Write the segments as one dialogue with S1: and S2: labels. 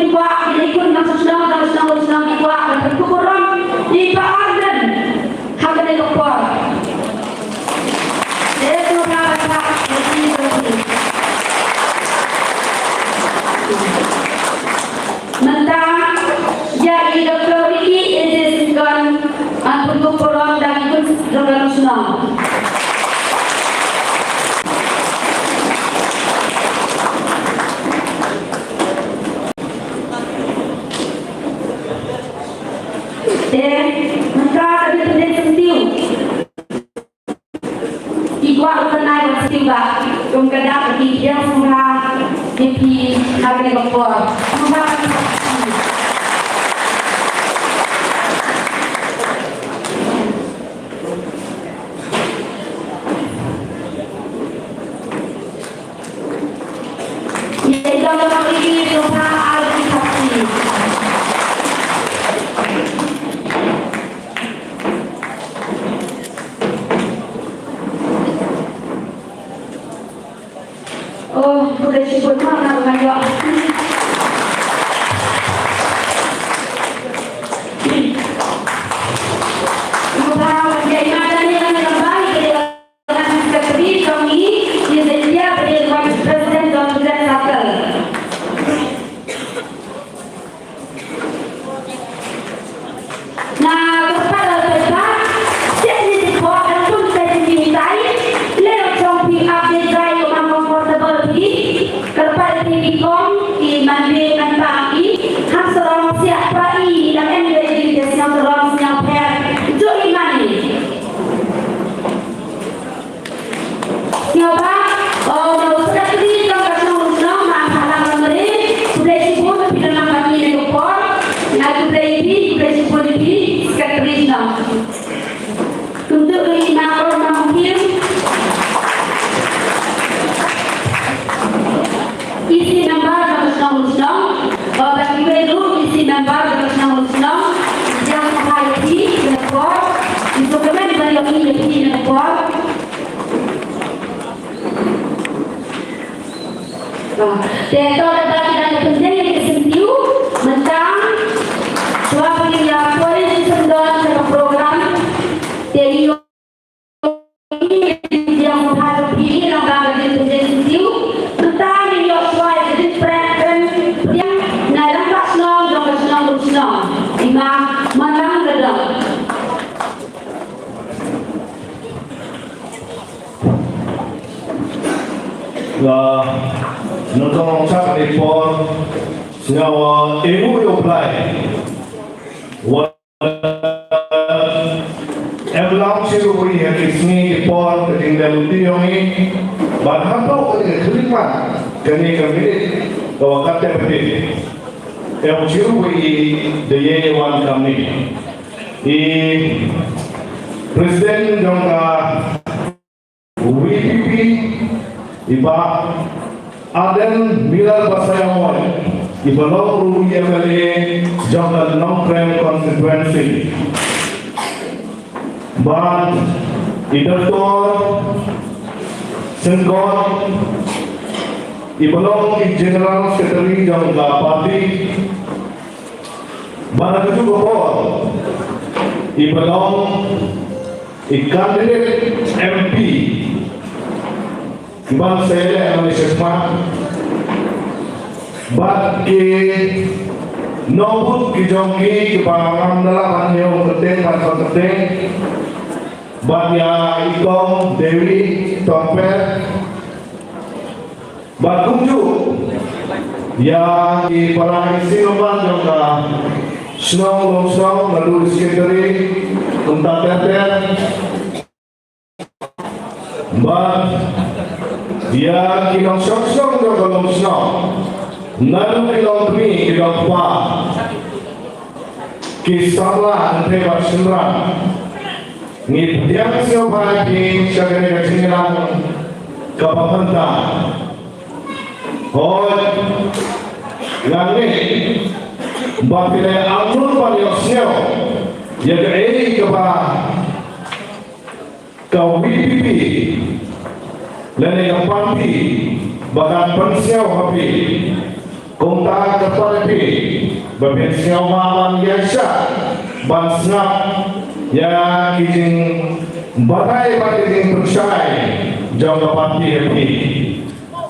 S1: dibuat ikut masuk senang dibuat dan berkurang di Arden harga di luar. Itu rasa mentang jadi dokter ini izin berkurang dan ikut program senang. Mentara di pendek sentiu igual kenai sentiu ba yung kadang di dia semua di harga lekor ini dalam ini doa al-Fatihah. Oh, boleh sebut mana banyak. Mudah menjadi madani yang terbaik dengan sekretari kami di India berdiri Wakil Presiden John Glenn Sackler. Nah, kepada mereka, sesi dibuat dan pun sesi dimintai lewat jumping update drive orang comfortable di kepada Telekom di Mandi Mentang i Hamserong siap prai dan energi yang serong siap per Joy Mani. Siapa? Oh, sudah di dalam senang masalah memberi sudah sibuk tidak nampak ini lekor. Nah, sudah sibuk di sekretari senang. Untuk ini mungkin isi member senang bagi itu isi member senang yang menghayati lekor itu kemudian dari ini lekor. Teto dan penting yang kesentiu mentang suatu yang boleh disendon dalam program dari yang menghadapi lembaga di kesentiu mentang yang suai jadi perhatian yang dalam senang lima menang gedang.
S2: Nonton cak report senyawa ibu apply Evelang siru beri yang isni report ketinggalan tionggi bahan tau kelima kini kami bahwa kata beri yang siru beri daya wan kami di Presiden jangka WPP iba Aden Bilal Basayamoy Ibalong Rumi MLA Jangka Non-Crime Constituency Ban Idator Senggot Ibalong General Secretary Jangka Parti Ban Keju Gopor Ibalong Candidate MP Bang saya Indonesia Smart Bat ke nombut ke jongki ke bangam dalam yang penting pasal penting Bat ya Ikong Dewi Tompet Bat Kumju ya di para isi nomor yang senang lalu sekretari tentang teten Bat dia kilang sok-sok do kolom snow nalu kilang demi kilang pa kisahlah ante basendra ni diang siapa ki sagane singilang kapapanta hoi ngane bapile alun paliosnyo ya ei kapa kau BPP Lene yang parti bahkan pensiau hapi kung ta kapalpi babensyaw maman yasya bansnap ya kijing batay ba kijing persyay jauh kapati happy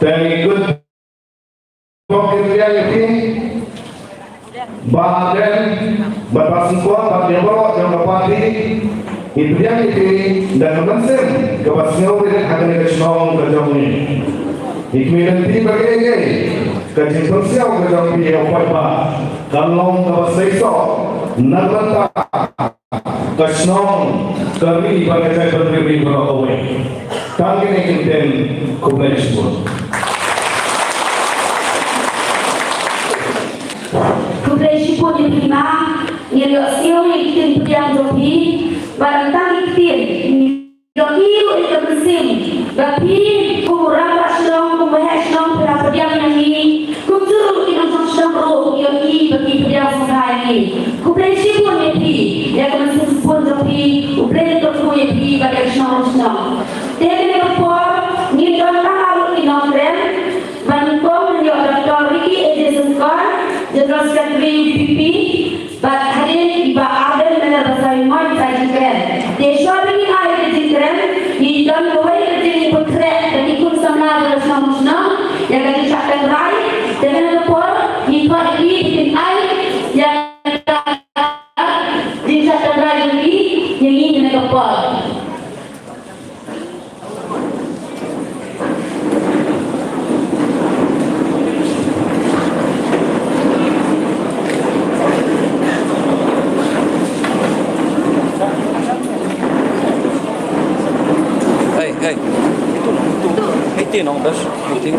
S2: very good talking reality bahagian batasan kuat bagaimana jauh kapati itu yang itu dan mensen kebasnya dengan akan kesnong kejauh ini ikmiran ti bagai kajin persiaw kejauh ini apa kalong kebasai so narbanta kesnong kami bagai saya berdiri berkawin kami ini kinten kubnesbun
S1: kubnesbun yang lima nyeriosio yang ikin pediang jopi barang ikin nyeriosio yang mesin tapi kurang pasnong kumahasnong pediang yang ini kumjuru inong pasnong roh yang ini bagi pediang sengkai ini kubnesbun yang ini yang mesin pun jopi ubleh terku yang ini bagi pasnong Dengan ekor, ni don tahu inong rem, bantuan ni orang Ricky Edison Khan, General Secretary UPP, but hadir iba ada mana bahasa Imam saya keren. Desyar ini ada di keren, ni don kawai kerja potret dan ikut sama dengan sama yang kami cakap rai. Dengan ekor, ni kau ini bikin air yang dicakap rai ini yang ini dengan ekor.
S3: Itu nong das meeting.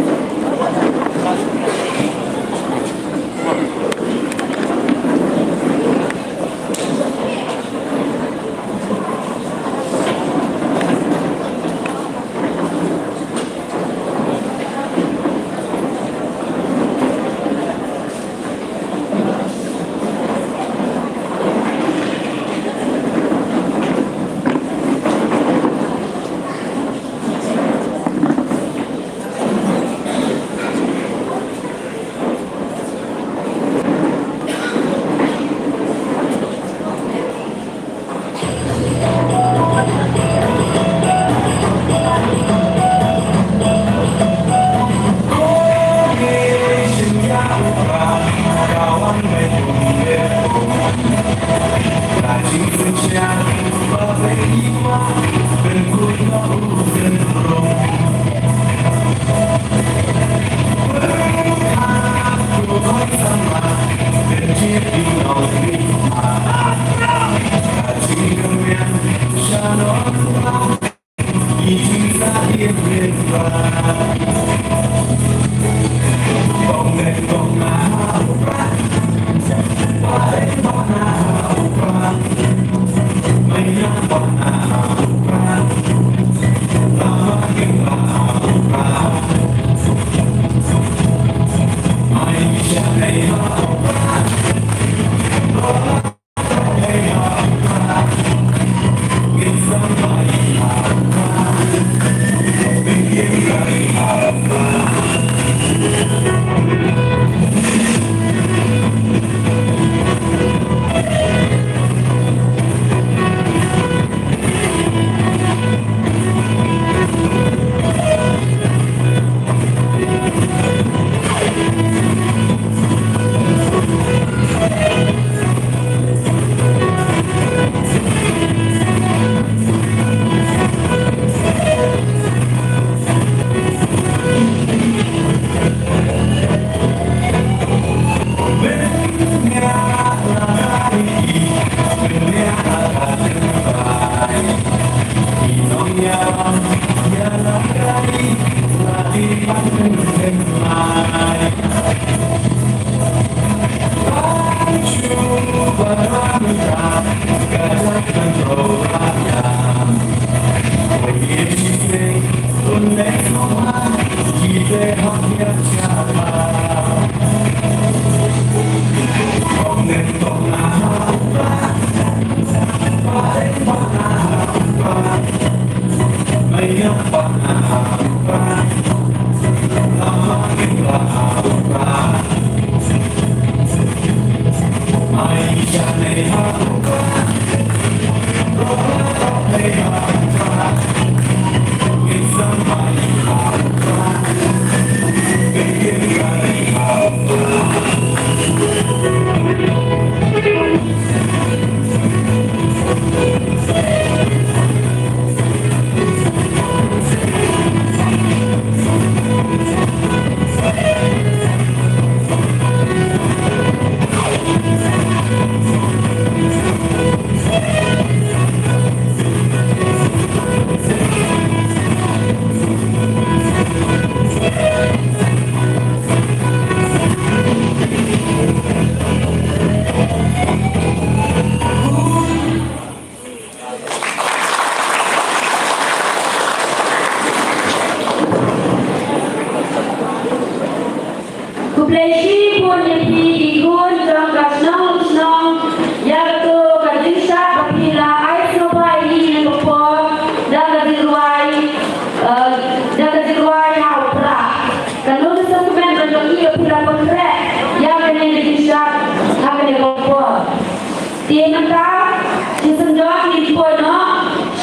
S4: Lama kita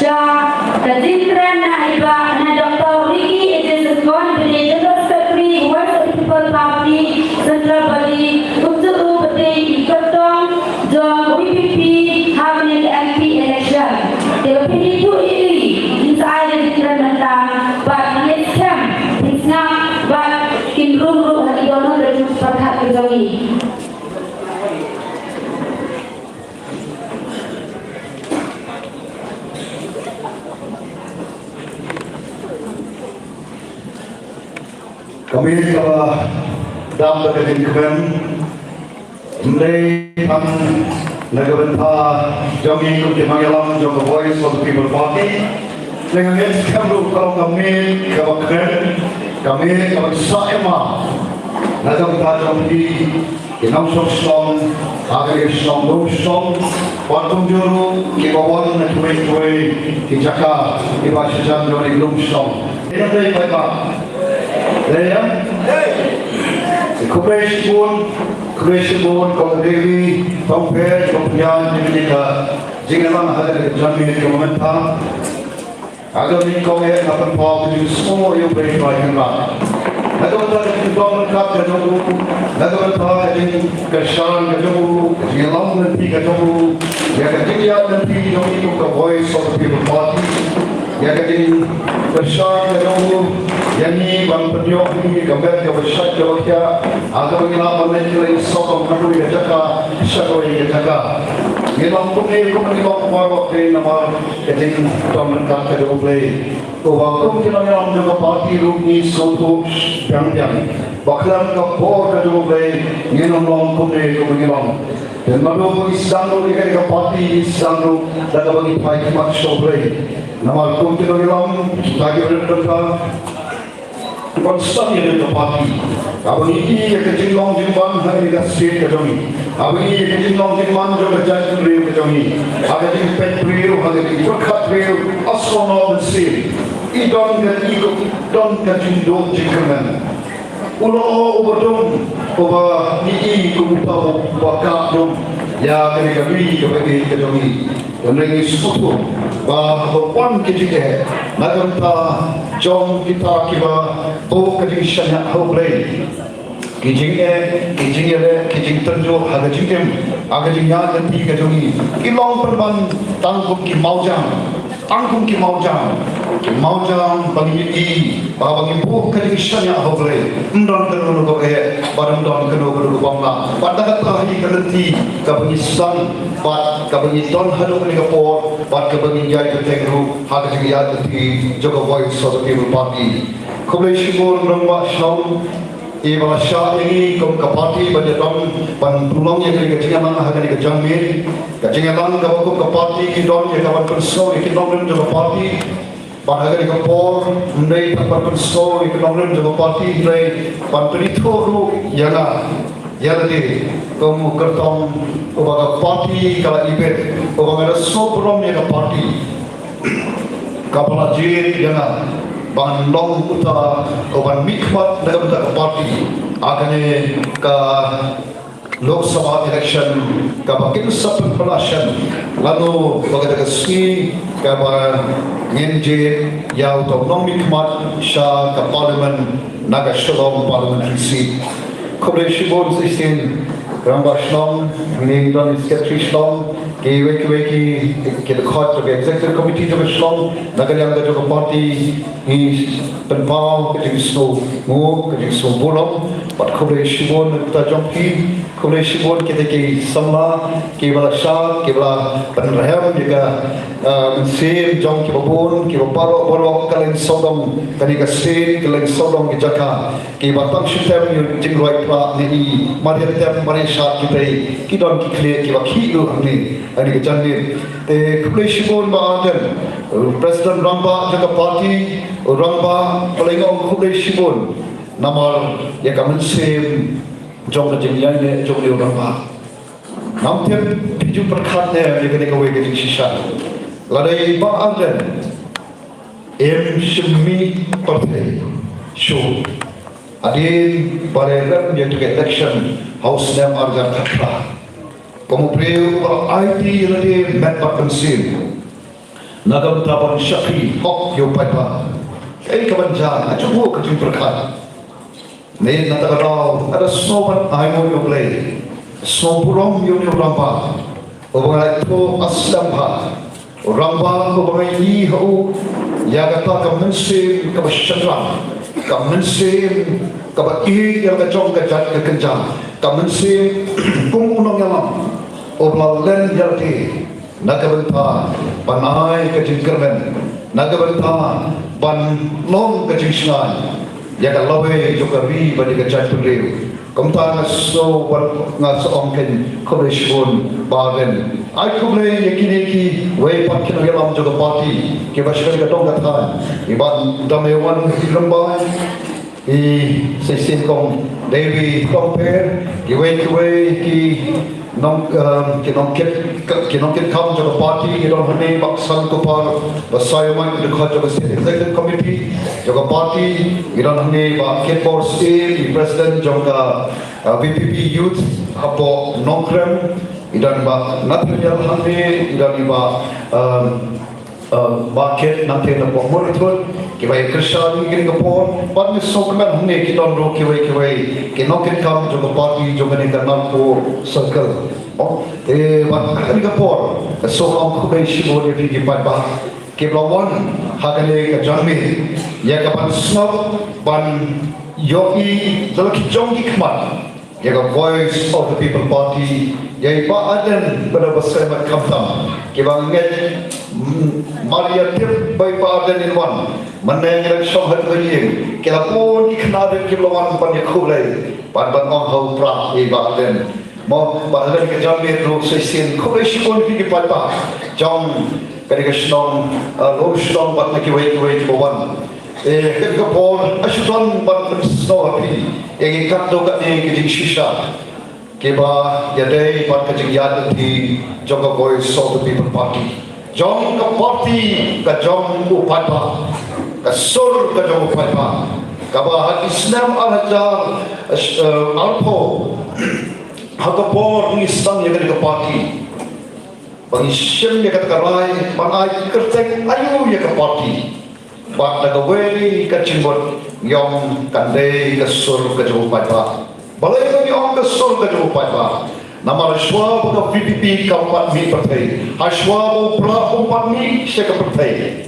S1: Shah, Rajendran Naiba, and Dr. Ricky Agency General Secretary, World of the People Party, Central Body, Utturu Bade, Ikatong, John VPP, having an MP election. They were pretty too early inside Rajendran Nata, but next time, it's not, but in room, I don't know the news for Happy.
S2: Kami telah dalam berkenan mulai negara jami untuk mengalam jangka Voice of the People Party dengan kami kalau kami kewakilan kami sama negara jami Inam Sosong, Agar Islam Sosong, Watung Juru, Kibawan Natuwe, Kijaka, Ibasyajan Joni Lumsong. Ini adalah baiklah. Leia, Kubesh Bun, Kongdevi, Tongper, Tongpian, Jimika, Jingalang ada Jami Komentar. Agar ni kau yang akan bawa jadi semua yang berbaik lah. Agar kita dalam kata jauh, agar kita jadi kesan jauh, Jingalang nanti jauh, ya kerja nanti jauh itu ke Voice of the People Party. Ya jadi kesan jauh. Yani bang penyok ini gambar yang besar jawabnya agar mengelak mengenai sokong kadu yang jaga, syakoy yang jaga. Ngilang pun ni kau mengilang kemarok di nama keting taman kata jauh play. Kau ngilang juga parti rukni soto yang baklan kapor kadu play ngilang pun ni kau mengilang. Dan malu isang ni kau parti isang daga bagi pai mat show play. Nama kau ngilang bagi berdekat. Konstan yang ada parti. Abang ini yang kejinglong jimban hari ini state kejami. Abang ini yang kejinglong jimban juga jatuh real kejami. Ada di pet real, ada di berkat real, astronaut state. Idon dan ikut, don kejindong jingkaman. Ulo obodong, oba ini kumutau bakal dong. Ya kami kepada kejami. Dan lagi suatu bahawa kita naganta jom kita kiba o kejing shanya hoblay kijing terjo haga jingem aga jingya nanti kejungi ilong perban tangkum ki maujang bagi i bagi bu kejing shanya hoblay ndon kanu go e barang don kanu go bangla pada tahi kanti kabagi san bat kabagi don hadu ni kapor bat kabagi jai ketengru haga jingya nanti joga Voice of the People Party Kubleshibur Ramba Sham Iba Shah ini kum kapati bajatam pan tulong yang kejingan haga ni kejamir kejingan kawaku kapati kidon yang kawan perso kidon juga parti pan haga ni kapor ndai pan perso kidon juga parti ndai pan peritoru yana di kum kertong ubaga parti kala ibet ubaga sobrom yang parti kapala jir yana ban long uta ban mikmat dalam uta parti agane ka Lok Sabha election ka bakin sapun pelashan lalu bagada kasih ka ba ngenje ya uta long mikmat sha ka parliament naga shalom parliamentary seat koble shibon sistem Ramba Shalom, Ningdon Secretary Shalom, Weki ke khot ke executive committee to Shalom, Nagariang da jo party is penpau ke so mo ke so bolom, pat khobre shibon ta jompi, khobre shibon ke samla ke bala sha ke bala penraham juga sir jom ke babon ke baro baro kalen sodom kani ka sir kalen sodom ke jaka ke batang shitem yu jingroi pra ni mariam tem mari sha kita kidon ki kle ki wakhi lu hamni ani ke janne te khobre shibon ba aden president Ramba jaga party Ramba palingo khobre shibon namar ya kamen sem jom na jemian ne jom le Ramba nam tem piju perkhat ne ye kene ko we ke shisha ladai ba aden em shmi partai show adin paregan ye to election house name arja thakra como preu IT lade met pakansin
S4: Nagam-tapan syakri hok yo paipa. Kabanjan acubu kecing berkat. Nih nanti kalau ada snow ayo yo play. Snow burung yo rampa. Orang itu aslam ha. Rampa orang ini hau ya kata kemensim kebesyatran. Kemensim kebaki yang kacong kejat kekenjang. Kemensim kumunong yang Oblalen jalti nagabenta panai kecing kermen nagabenta ban long kecing singan ya kalau juga ri bagi kecang tuliu komta ngaso ngaso ongken koleshun bagen aku boleh yakini ki way pakin gelam juga parti ke baskan katong katan iban damewan hilambai i sesin kong Dewi compare ki nong kit kam jaga party idon hane baksan ko par basayaman dekha jaga executive committee jaga party idon hane ba kit board state president jaga VPP youth apo nongkrem idon ba nathiyal hane idon ba market nanti na pomor itu kibai kerjaan ini kapor pan sokongan hune kita ro kibai kinokit kam juga party juga ni kanam ko circle ban kali kapor sokom kibai shibo ni kibai ba kiblawan hagale ka jami ya kapan snob ban yogi dalaki jongi kmat ya ka voice of the people party ya ba adan pada bersama kamtam kibang nget Maria tip by pardon in one. Manang shong hat bagi. Kila pun ikhna dan kiblawan pan yakulai. Pan bangong hau pra e pardon. Mo pardon ke jambi ro sesin kulai shikon ki pata. Jong kari ke shnong lo shnong bat na kiwai kibawan. Ke kapor ashutan bat snow api. Yang ikat do kat ni kijing shisha. Kiba yadai pat kijing yad di Joga Voice of the People Party. Jom ke parti ke jom upaipa ke sur ke jom upaipa kaba Islam al-hajar alpo hakapor Islam yang ke parti pengisyen yang kata karai panai kertek ayu yang ke parti bat nagawai ke cimbot yom kandai ke sur ke jom upaipa balai ke yom ke sur ke jom upaipa nama Rashwa buka VPP keempat mi partai. Rashwa buka empat mi seka partai.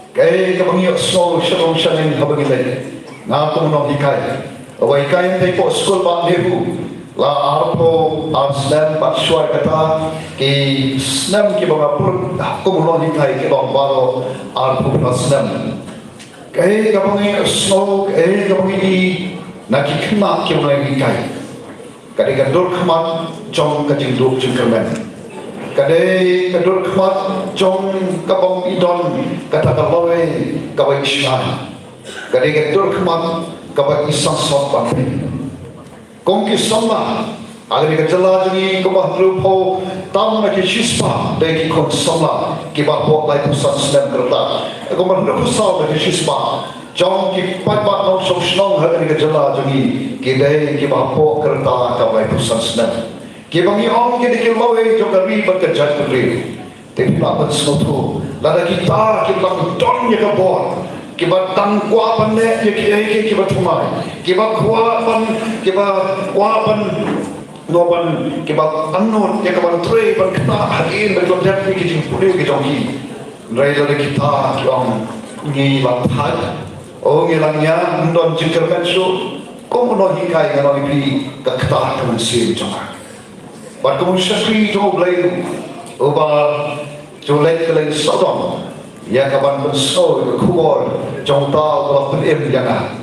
S4: Kaya kebangiak so shalom shalom habang ilay. Ngaku menong hikay. Awal hikay tay po school bang nehu. La arpo arslam pak syuar kata ki snam ki banga pur kumunong hikay ki bang baro arpo arslam. Kaya kebangiak so kaya kebangiak nakikma ki banga hikay. Kadai kadur khmat jong kajing duk jengkermen. Kadai kadur khmat jong kabong idon kata kalawai kawai isyan. Kadai kadur khmat kawai isang sopan. Kongki sama agar kejala jadi kebah lupo tam lagi sispa bagi kong sama kibah buat lagi pusat sedang kereta. Kembali kusal bagi sispa. Jom ki pat-pat nong song-song hari kejala jadi kidai kibah buat kereta kawai pusat sedang. Kibangi om kini kilawai juga ribat kejat kiri. Tapi lapan sesuatu. Lada kita kilang don ya kebor. Kibat tangkwa panek ya kibat tumai. Kibat kuapan noban kibat anut ya kaban tre ban kena hakin ban jat ni kijing puli kijongi. Rai lada kita kiong ni batat. Oh ngilangnya ndon jingker pensu. Kau menolong hikai ngalami beli keketah teman sih jangan. But kung syakri jo blay uba jo lay kelay sodom ya kaban benso ke kubor jong tao kalau perim jangan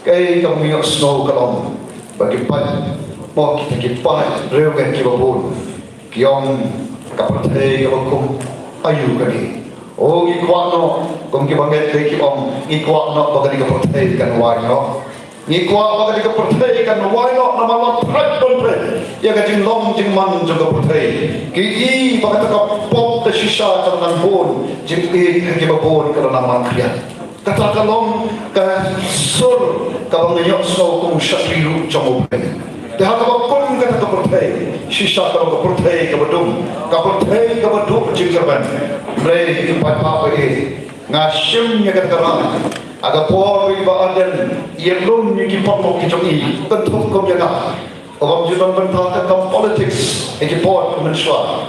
S4: kay kung yung snow kalong bagi pan mo kita kipat reo kan kibabun kiyong kapatay kabagkong ayu kani o ikwano kung kibanget kay kiyong ikwano bagay kapatay kanway no ngikwa bagay kapatay kanway no namalap prat donpre ya kajing long jing man juga putri ki bagay kapop ta shisha kanang bon jing kibabon kanang mangkriya kata kalong ka sur kabang nyok so kung syakriru chamo pen te hakapon kata kepertai sisa kalau kepertai kebedum kepertai kebedum jingkerban mereka empat apa ini ngasimnya katakan agak polri baadan yang belum nyikipot mau kicungi tentu kau jaga orang jualan bentang tentang politics ekipot kemensuan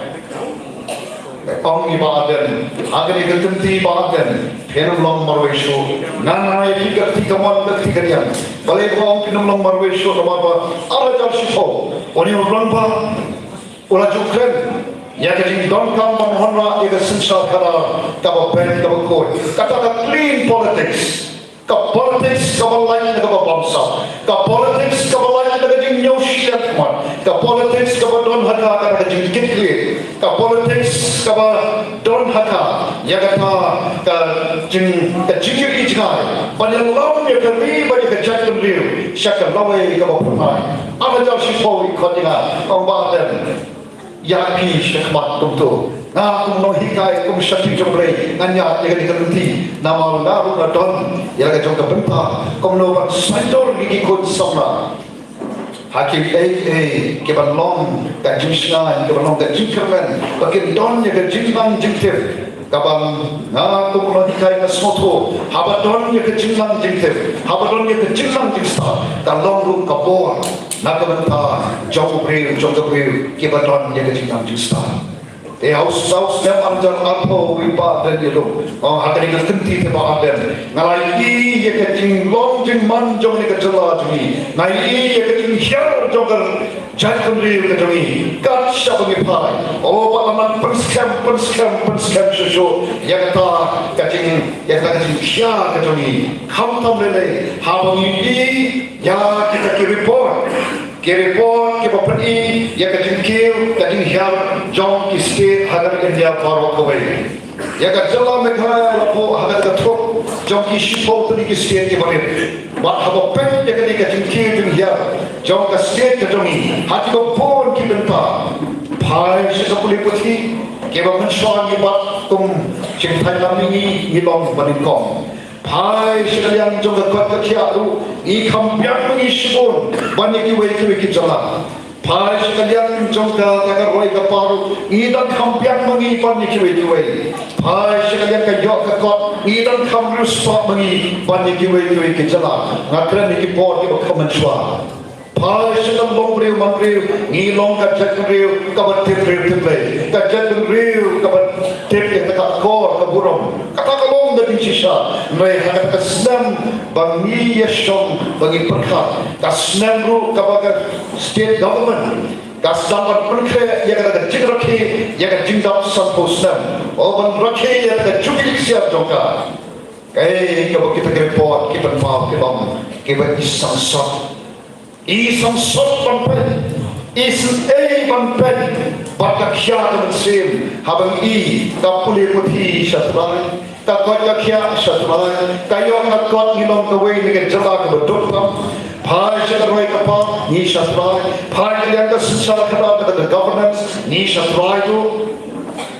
S4: orang baadan agar ikutenti baadan Penum long marwesho, nana ikat tiga man tiga dia. Balik orang penum long marwesho, nama apa? Ada jauh siapa? Oni orang apa? Orang Ukraine. Ya jadi don kam manhonra ega sensal kara kaba pen kaba koi. Kata clean politics. Ka politics kaba lain kaba bangsa. Ka politics kaba lain kaba jing nyosiat man. Ka politics kaba don haka kaba jing kitli. Ka politics kaba don haka ya kata ka jing ijnai. Banyak lawan ya kami banyak kejadian real. Syakal lawai kaba pernah. Ada jauh siapa ikut dengan pembahasan. Ya pi syakmat tentu. Nah, kumno hikai kum syakti jomblei nganya yang dikerti nama ngaru nadon yang kacau kebentar kumno ban sandor gigi kun samna hakim keban long kajusna keban long kajikran bakin don yang kajingan jingtir kabang na kumno hikai nasmoto habadon yang kajingan jingtir habadon yang kajingan jingsta kalong lu kabor na kebentar jauh beri keban yang kajingan jingsta haus nem anjar arpo wipa dan yelo akan ikenti teba aden ngalai ye kecing long jing man jong ni kecela jumi nai ye kecing hiar jogar jatun ri kecumi kat syabagi pai palaman penskam susu ya kata kecing hiar kecumi khamtam lele habangi ya kita report kepapani ya kecing hiar jong kisket hagar India baru kawai ya kajala mekha lapo hagar katrok jong kispo tadi kisket ke balik bat haba pen ya kecing hiar jong kisket kejongi hati bapon ki benta pai sekapuli puti ke baman swan ni bat tum cintai lamini ngilong banikong pai sekalian jong kat kia tu ikampian mengisipun banyak iwai jala pai sekalian jong kakak roi kaparu idan kampian mengipan ikiwai pai sekalian kajok kakot idan kamrus pak mengi banyak iwai jala ngakran ikipot ikamensuan pai sekalian long riu mangriu ngilong kajak riu kabat tip kajak riu kabat tip yang dekat kor keburung kata kalong dari sisa mereka kesnam bangi yashong bagi perkat kesnam ru kabaga state government kasdapat perkhe yang ada jinrakhi yang ada jindap sampusnam oban rakhi yang ada cukup siap jongka kalau kita report kita mau kita isang sot panpen panpen batak syar mensim habang kapuli putih syatrai takot kakya syatrai kayo ngakot ngilong kawai dengan jala kebedukam pai syatrai kapal ni syatrai pai yang kesensal kada dengan governance ni syatrai tu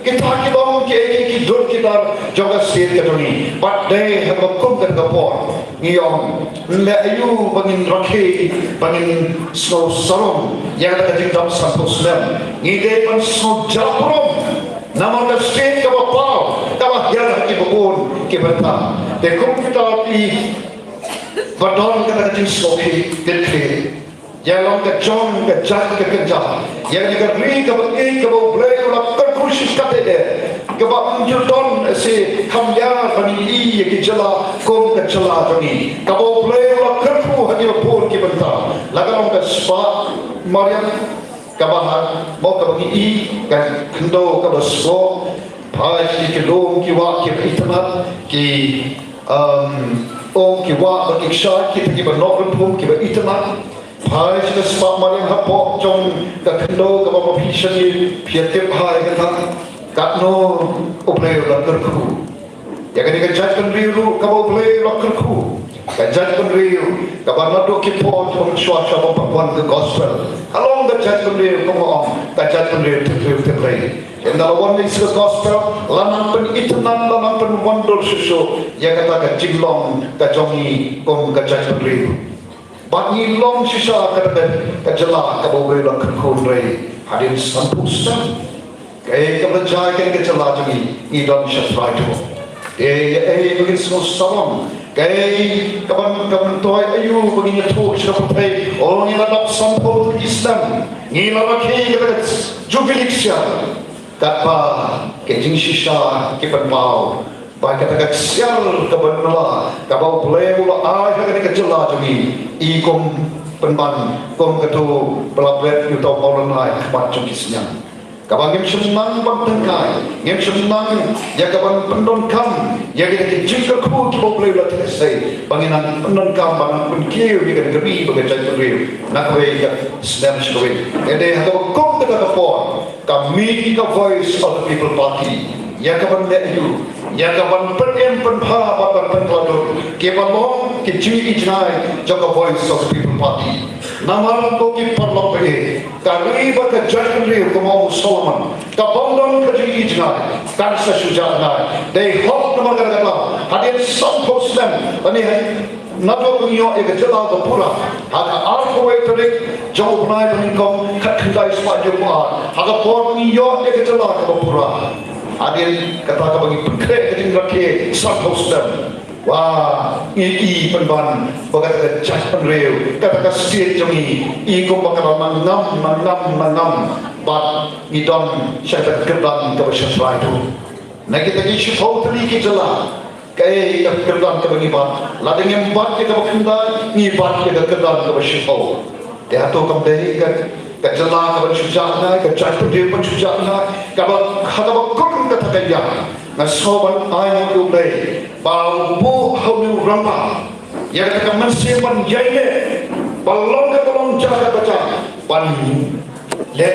S4: kita kibang ki dur kita jaga state katoni but they have a kum dan kapor ngiyong le ayu bangin rakhi bangin snow sarong yang ada di dalam sampuslam ngide pan snow japrom nama the state kapal tawa yang ki bukun ki benta de kum kita pi badon kada di snow ki dekhe yang long ke jong ke jat ke kerja yang juga ri ke bagi ke boleh ulah terkusis kata dia ke bang judon si kamya bani ke jala kom ke jala bani ke boleh ulah kerku hati pun ke bentar laga long ke spa mariam ke bahan mau ke bagi kan kendo ke besok pai ke dom ke wa ke internet ke ki wa bagi syar kita ke benok pun ke internet pai sudah sebab malam hapok jong kakendo kabapa pisani piatip hai kata katno uplay lakerku ya kan dikajatkan riu kabau uplay lakerku kajatkan riu kabar nado kipot jong suasana pembakuan ke gospel along kajatkan riu kamu kajatkan riu terlay yang dalam ini sebuah gospel lanang pen itenan lanang pen wandol susu yang kata kajinglong kajongi kom kajatkan riu Bat ngilong sisa kajala kabawai lang kundray hadin sampustan. Kaya kabalajay kaya kajala jami idon siya traito. Bagin semua salam. Kaya kaban toy ayu bagin nyatuk siya patay. O nilalap sampul Islam. Nilalaki kaya jubilik siya. Kapa kejing sisa kipanpau. Baik kata sial kaban nala kabau boleh mula ay kaya kajala jami ikom penban kom ketu pelabet utau paulanai kabat jukisnya. Kabang ngem senang bantengkai, ngem senang ya kabang pendon kam, ya kita jika ku tu boleh lat selesai. Banginan pendon kam bangan penkiu ya kita gebi bagai cai pendriu. Nak kau ya sedang sekali. Jadi kalau kau kita kapor, kami kita voice of the people party. Ya kabang let you, ya kabang penem penpa bapak penteladu. Kebalong kecui ijnai jaga voice of the people party. Nama ko ki parlok pe kari ba ka jadri ko mo Solomon ka bondon ka ji ijna kan sa sujana they hope to magara hadin some post them ani nato kunyo e ka jala do pura haga arko we to job nai ni ko khat khandai spa jo ma haga por ni yo e ka jala do pura hadin kata ka bagi pekre ka din rakhe some post them. Wah, ini penban, bagai jalan rel, kata kasih jami, iku bakal mangam, bat idon syaitan kerdan kebersama itu. Nak kita kisah tahu tadi kita lah, kaya kerdan kebegibat, ladang yang bat kita berkendan, ni bat kita kerdan kebersama. Dia tu kembali ke jalan kebersama, ke jalan dia bersama, kalau kau kata kaya. Nasoban ayat ulai bau bu haulu rampa ya kata masih menjadi balong jaga baca pan le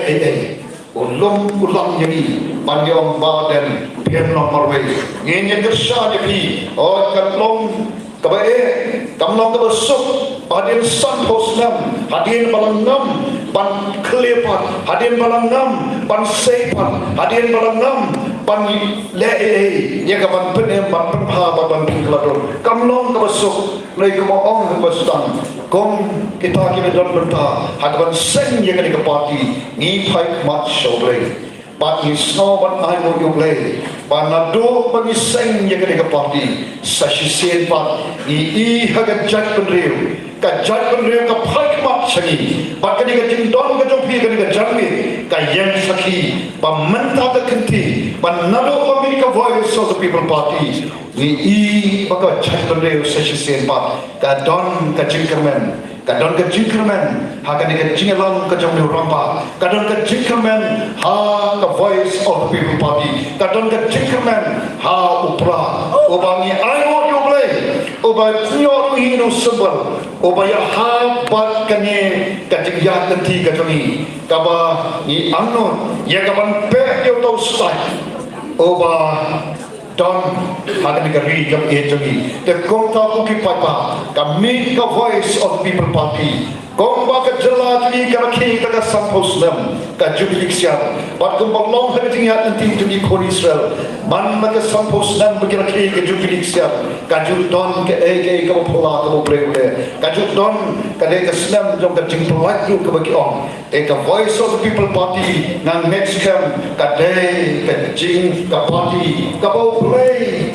S4: ulang jadi panjang badan biar nomor wei ini kerja jadi kalong kabae kamlong kabasuk hadin san hosnam hadin balangam pan klepat hadin balangam pan sepat hadin balangam pan le ya kapan penem pan penha pan kelado kamlong kabasuk lai kumaong kabastan kom kita don benta hadapan sen ya kali kapati ni fight mat shoulder but is no one I know you play panado pangiseng ya kali kapati sasisen pat i hagat jat penriu ka jat penriu ka fight mat sagi but kali ka jindon ka jopi kali ka jarmi ka yang saki pamenta ka kenti panado pami ka voice of the people party ni baka jat penriu sasisen pat ka don ka jingkermen kadon ke jingkermen ha ka ni jingelang ka jomni rampa kadon ke jingkermen ha ka voice of the people party kadon ke jingkermen ha upra obangi ayo yo play obai nyor hinu sebal obai ha bat kane ka jingya kenti ka joni kaba ni anon ya kaban pe yo tau sai oba don hagan negeri jam ejami the kota kuki papa kami ka voice of people party komba ka jala ni ka rakhi ka sampos nam ka jubilik siap bat komba long hating ya nanti to di Israel man ka sampos nam ka rakhi ka jubilik siap ka jul don ka ka pola ka brele ka jul don ka de ka slam jom ka jing polak ka bagi on ka voice of the people party nang next camp ka de ka jing ka party ka play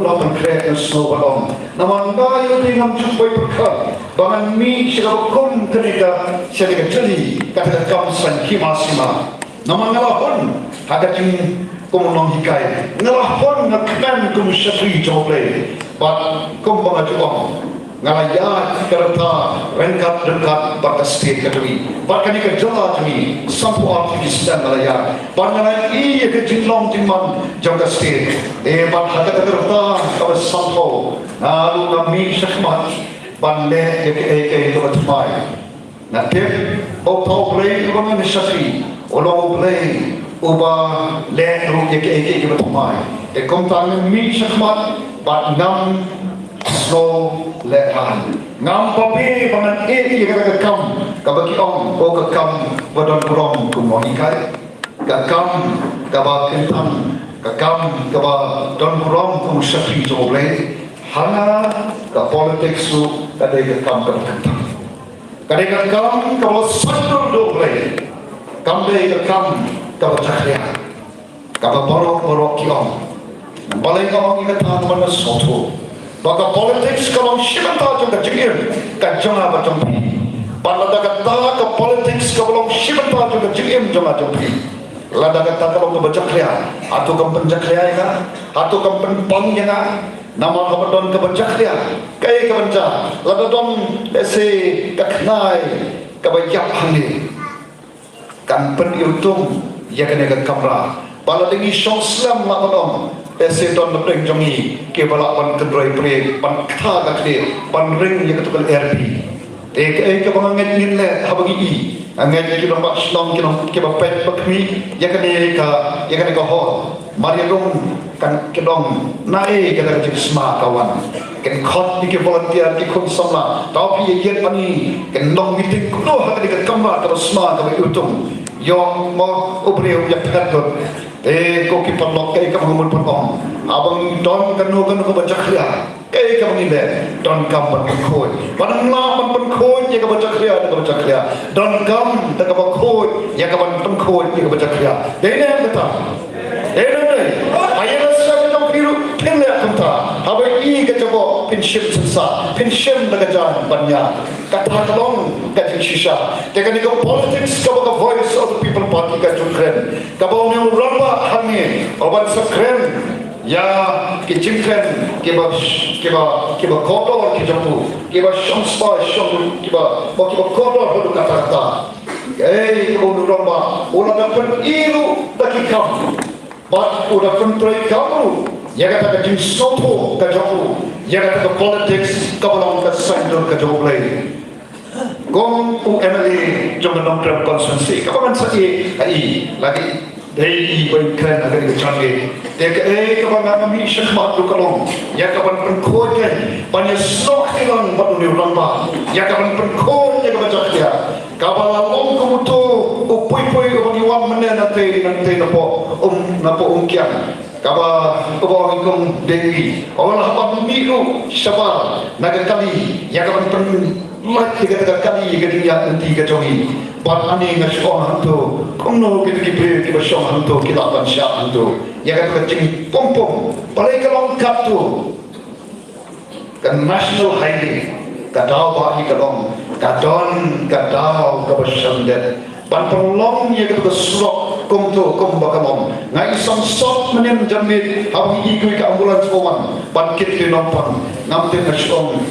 S4: la konkret so balong naman tayo dengan jumpai perkara bangan mi siya kom ketika siya jeli kata kamsan kimasima naman ngalahon hadating kumunong hikay ngalahon ngaknan kum syafri joble but kum bangajuang ngalayat karata rengkat dekat batas state kadui bahkan ikan jala jami sampu aktivis dan ngalayat pangalan iya ke jinlong timan jaga state bat hakat karata kawas sampo lalu kami syakmat banle ke kebatmai natip tau play orang ni syafri ulang play uba le ru ke kebatmai komtang mi syakmat bat ngam slow lehan ngam papi pangan eti kata kam kabaki ong o ka kam wadon kurong kumonikai ka kam kaba kentan ka kam kaba don kurong kum syafri joble hana ka politics su kada ka kam ka kentan Kadang kam kalau satu doble, kam deh kam kalau cakria, kalau borok kiong, balai kau ingat mana soto, baka politics kalau siapa tahu juga jengir, kacang apa jengpi, pada kata ke politics kalau siapa tahu juga jengir jangan jengpi. Lada kata kalau ke cakria, atau ke pencakria ya, atau ke penpang ya, nama kebetulan ke pencakria, kayak ke pencak, lada don ese kaknai kebanyak handi, kan penuntung ya kena ke kamera, pada tinggi syok Islam lah kodong, ese don lebih jongi, ke balapan kedrai peri, pan kata kakde, pan ring ya ketukar RP, ke bangangan nilai habagi. Angan kita nak senang kita pet pakmi, ya kan ka hall. Mari dong kan kedong naik kita jadi smart kawan. Kan khot di volunteer di kun samla. Tapi ye pani kan long meeting kuno hak di kamera terus smart ka utung. Yo mo obreu ya pedot. Ko ki panlok kai ka mun pon. Abang don kan ko baca khia. Kai ka mangile don kam ban khoi. Padang la ban khoi ye ka baca khia. Don kam ta ka khoi ye ka ban khoi ye ka baca khia. Dene kata. Dene ayana sa ka piru pille kata. Habe I ka jabo pension sensa. Pension daga jan banya. Kata kalong ka shisha. Teka ni ka politics ka ba voice of the people party ka jukren. Ka ba ni ramba hami oban sakren. Ya kecingkan kiba kotor kijamu kiba shamspa kiba kotor hodu kata kono romba ulah dapat ilu dakikam bat udah pentrai kamu ya kata kecing soto kajamu ya kata politics kabalong kasandor kajamu lagi gong UMLA jangan nongkrong konsensi kapan saja lagi dari ikan agar dicanggih. Dek kapan kami syakmat tu kalong. Ya kapan perkod kan banyak sok hilang batu ni rampa. Ya kapan perkod ya kapan cakap. Kapan long kemutu upui kapan iwan mana nanti napo kian. Kapan ikum dewi. Orang apa miru sabar naga kali. Ya kapan lagi kali dia nanti kejogi. Pan ani ngasong hantu, kono kita kita syong hantu kita akan syah hantu. Ya kata kecing pom, paling kalau kaptu kan national highway, kadau bahi kalong, kadau kabasam dan pan perlong ya kata kesulok kom bakalong. Ngai isang sok menem jamit, habi ikut ke ambulans oman, pan kita nompang, nampak ngasong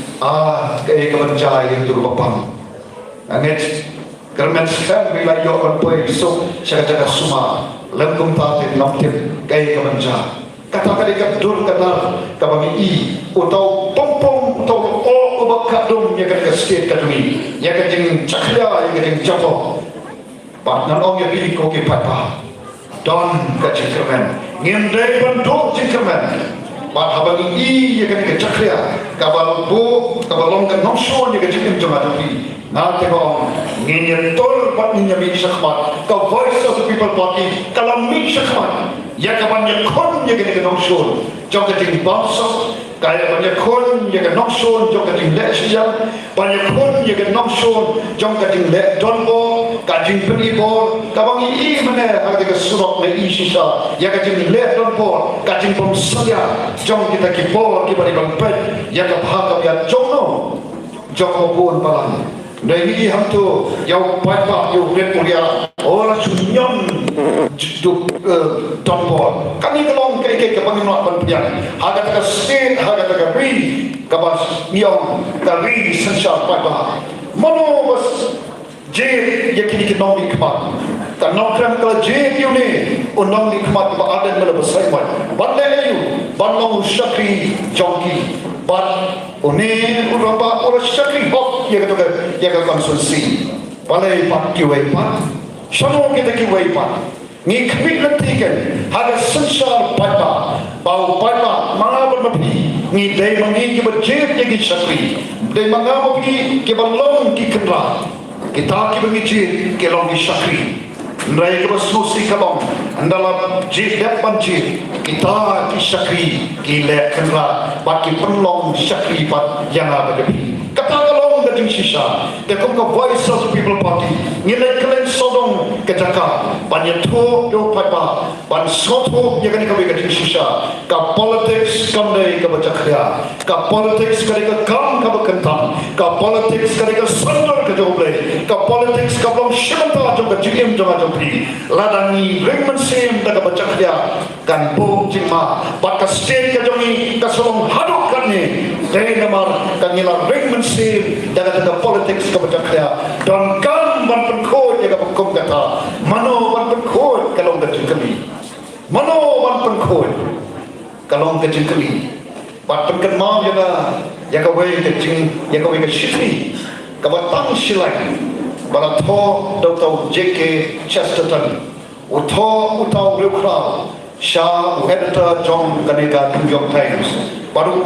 S4: kayak kebencai yang tu bapang. Angin kerana sekarang bila ia akan pergi besok jaga semua lengkung tatin namtin kaya kemenca katakan ikat dur kata kabami I atau pompong atau ubak kadung yang kena sikit kadungi yang kena cakria yang kena jatuh partner orang yang pilih koki papa don kecengkemen ngindai bandung cengkemen Pak abang I yang kena cakria kabal long kan nongson yang kena cengkemen nanti kau nyentul buat nyami syakmat kau voice of the people party kalau mi syakmat ya kapan yakon ya kena nongson jauh keting bangsa kaya banyak kon ya kena nongson jauh keting lek siang banyak kon ya kena nongson jauh keting lek donbo kajing penibor kabang I mana ada ke surok le I sisa ya kajing lek donbo kajing pemsalia jauh kita kipor kita di bangpet ya kapha ya jono jauh pun palang dari hantu yang bapak yang red mulia orang sunyam tu tanpa kami kelong ke pengenuan penpian harga tak state harga tak ri kabas yang dari sensal bapak mana bas je yakini kinomi kemat tak nongkrong kalau je ni undang di kemat ada melebas saiman bandai ayu bandong syakri jongki But oni urapa orang syakri hok ya kata konsulsi balai pat kiwai pat sama kita kiwai pat ni kami letikan ada sensar pata bau pata mangabar mapi ni day mangi kiberjet ya syakri day mangabar ki balong ki kendra kita ki bengijit ki long ki syakri Nrai kerasusi kalong dalam jid depan jid kita ki syakri ki lek kendra bagi penlong syakri pat yang ada di kata kalong kalong gating sisa te kom ka voice of the people party ngilai kelen sodong kejaka banyato do papa ban soto ya kan ka gating sisa ka politics kam dai ka bachakya ka politics ka kam ka bakantan ka politics ka sandor ka joble ka politics ka blom shanta jong ka jim jong ka pi ladani ringman sim ta ka bachakya kan bom jingma ba ka state ka jongi ka solong hadok kan ni dai namar ka ngila ringman sim daga daga politics ka bachakya don kan ban penkod ya ka bakom kata mano ban penkod kalau ka jingkali mano ban penkod kalau ka jingkali bat penkan mau ya ka wei ka jing ya ka wei ka shitri ka batang silai bala tho Dr. JK Chesterton utho rukra sha editor John Kaneka New York Times baru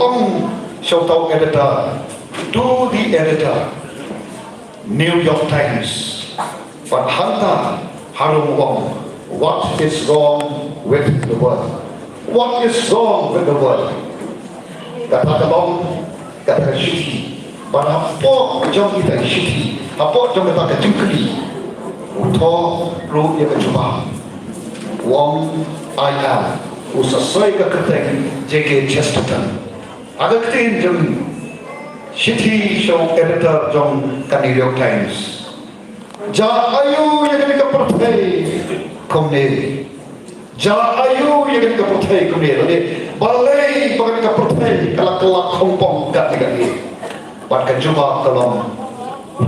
S4: show editor to the editor New York Times but hanta harum wong what is wrong with the world, what is wrong with the world, kata kabong kata shiti pada apa jom kita shiti apa jom kita kejengkeli utho ru ya kecuba wong ayah usasai ka keteng JK Chesterton aga ketin jom shiti show editor jom ka New York Times ja ayu ya ka pertai komne ja ayu ya ka pertai komne le balai bagi ka pertai kelak kompong kat ni pat ka jumpa tolong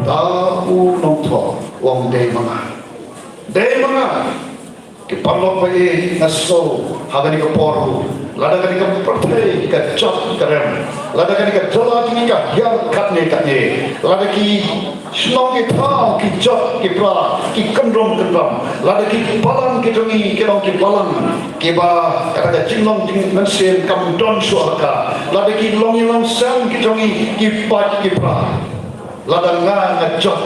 S4: tahu nongto wong dei manga ke parlok pai naso hagani ka poru lada kani ka pertai ka chop karen lada kani ka jala kini ka hiar katne lada ki snong ki thao ki chop ki pra ki kandrom lada ki balang ki jongi ki long ki balang ki ba kata ka jinglong jing mensen kam don suaka lada ki long sam ki jongi ki pa ki pra lada nga chop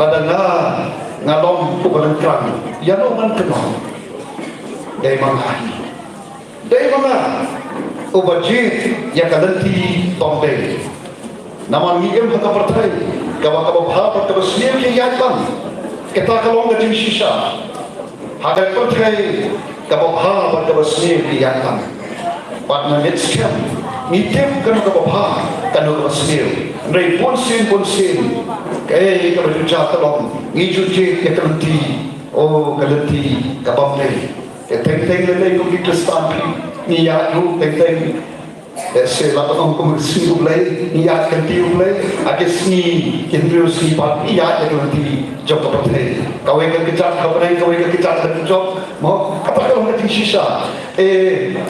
S4: lada nga long ku balang krang ya no man kenal dai mana ubajit ya kadanti tombe nama ngiem haka pertai kawa bha ka siem ki yatan kita kalong gating sisa haka pertai kawa bha ka siem ki yatan patna netskem nitem kan ka bha kanu siem rei ponsin kai ka berjuja kalong ngijuje ya kadanti oh kadanti kabamne teng-teng lelai ko Kristan ni ya lu teng-teng se la ko si ulai ni ya kanti ulai agis ni kendro si pat ya kanti job pathe kawe ka kicat khabre kawe ka kicat job mo apa ka ngati sisa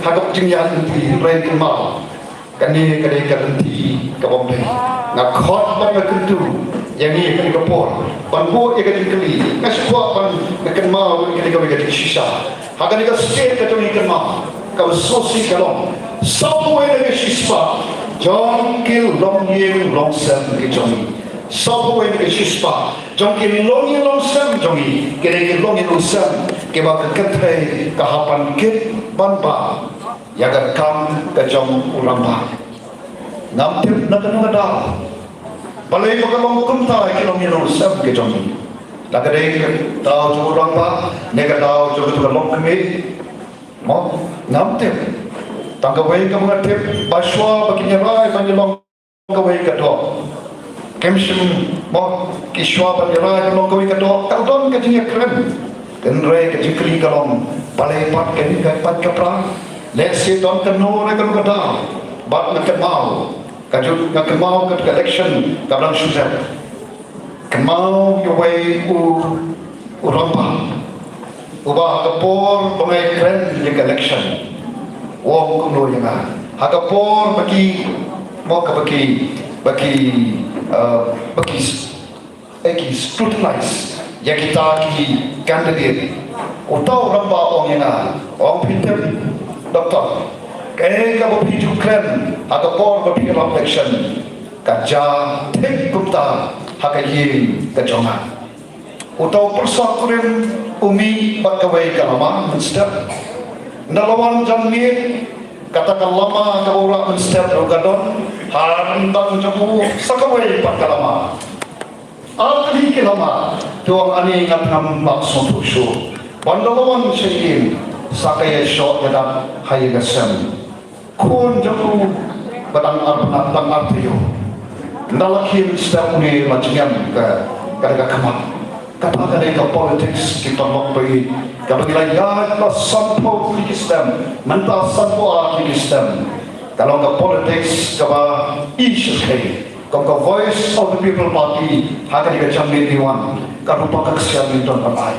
S4: hagap jing ya kanti rai ma kani kade kanti ka bombe na khot ba kantu yang ni kan kapor banbo ya kan kali ngaswa ban kan ma kan ka sisa hagan ka state ka tuni kan ma ka sosi kalong sabwe na shispa John Kil Long Yin Long Sam ki jomi sabwe na shispa John Kil Long Yin Long Sam jomi kene Long Yin Long Sam ke ba ka kanthai ka hapan kit ban ba ya ka kam ka jom ulamba nam tip na kan da balai makalong kumta kilomino sab ke jomi lagare tao jo rangpa nega tao jo tu long kme mo namte tangawai ka mga tip baswa bakinya rai panjolong kawai ka do kemshim mo kiswa panjolai long kawai ka do kaldon ka jinya kren kenre ka jikri kalong balai pat ken ka pat ka pra let's say don ka no re ka da bat na ka mau kajut nak kemau ke election dalam susah kemau yowai uramba ubah kapor pemain keren di election wong kuno yang hakapor bagi mau bagi scrutinize ya kita ki candidate utau ramba ong yang ong pinter doktor kaya ka bapiju kren atau bapiju election kaja tek kumta hakayi kajongan utau persak kurim umi bakawai kalama mensdap nalawan jamni katakan lama ka ora menstep rogadon handang jamu sakawai pat kalama alkali kilama tuang ani ngat ngam maksud usu bandalawan syin sakaya shot yadan hayagasam kun jamu badang arbana tang artiyo ndalakin step ni macam ka kada kamat kata ka politics kita makbai kapag ilayag na sampo Kristem manta sampo Kristem kalau ka politics ka ba issues kay kung ka voice of the people party haka ka champion diwan karupa ka siya don banay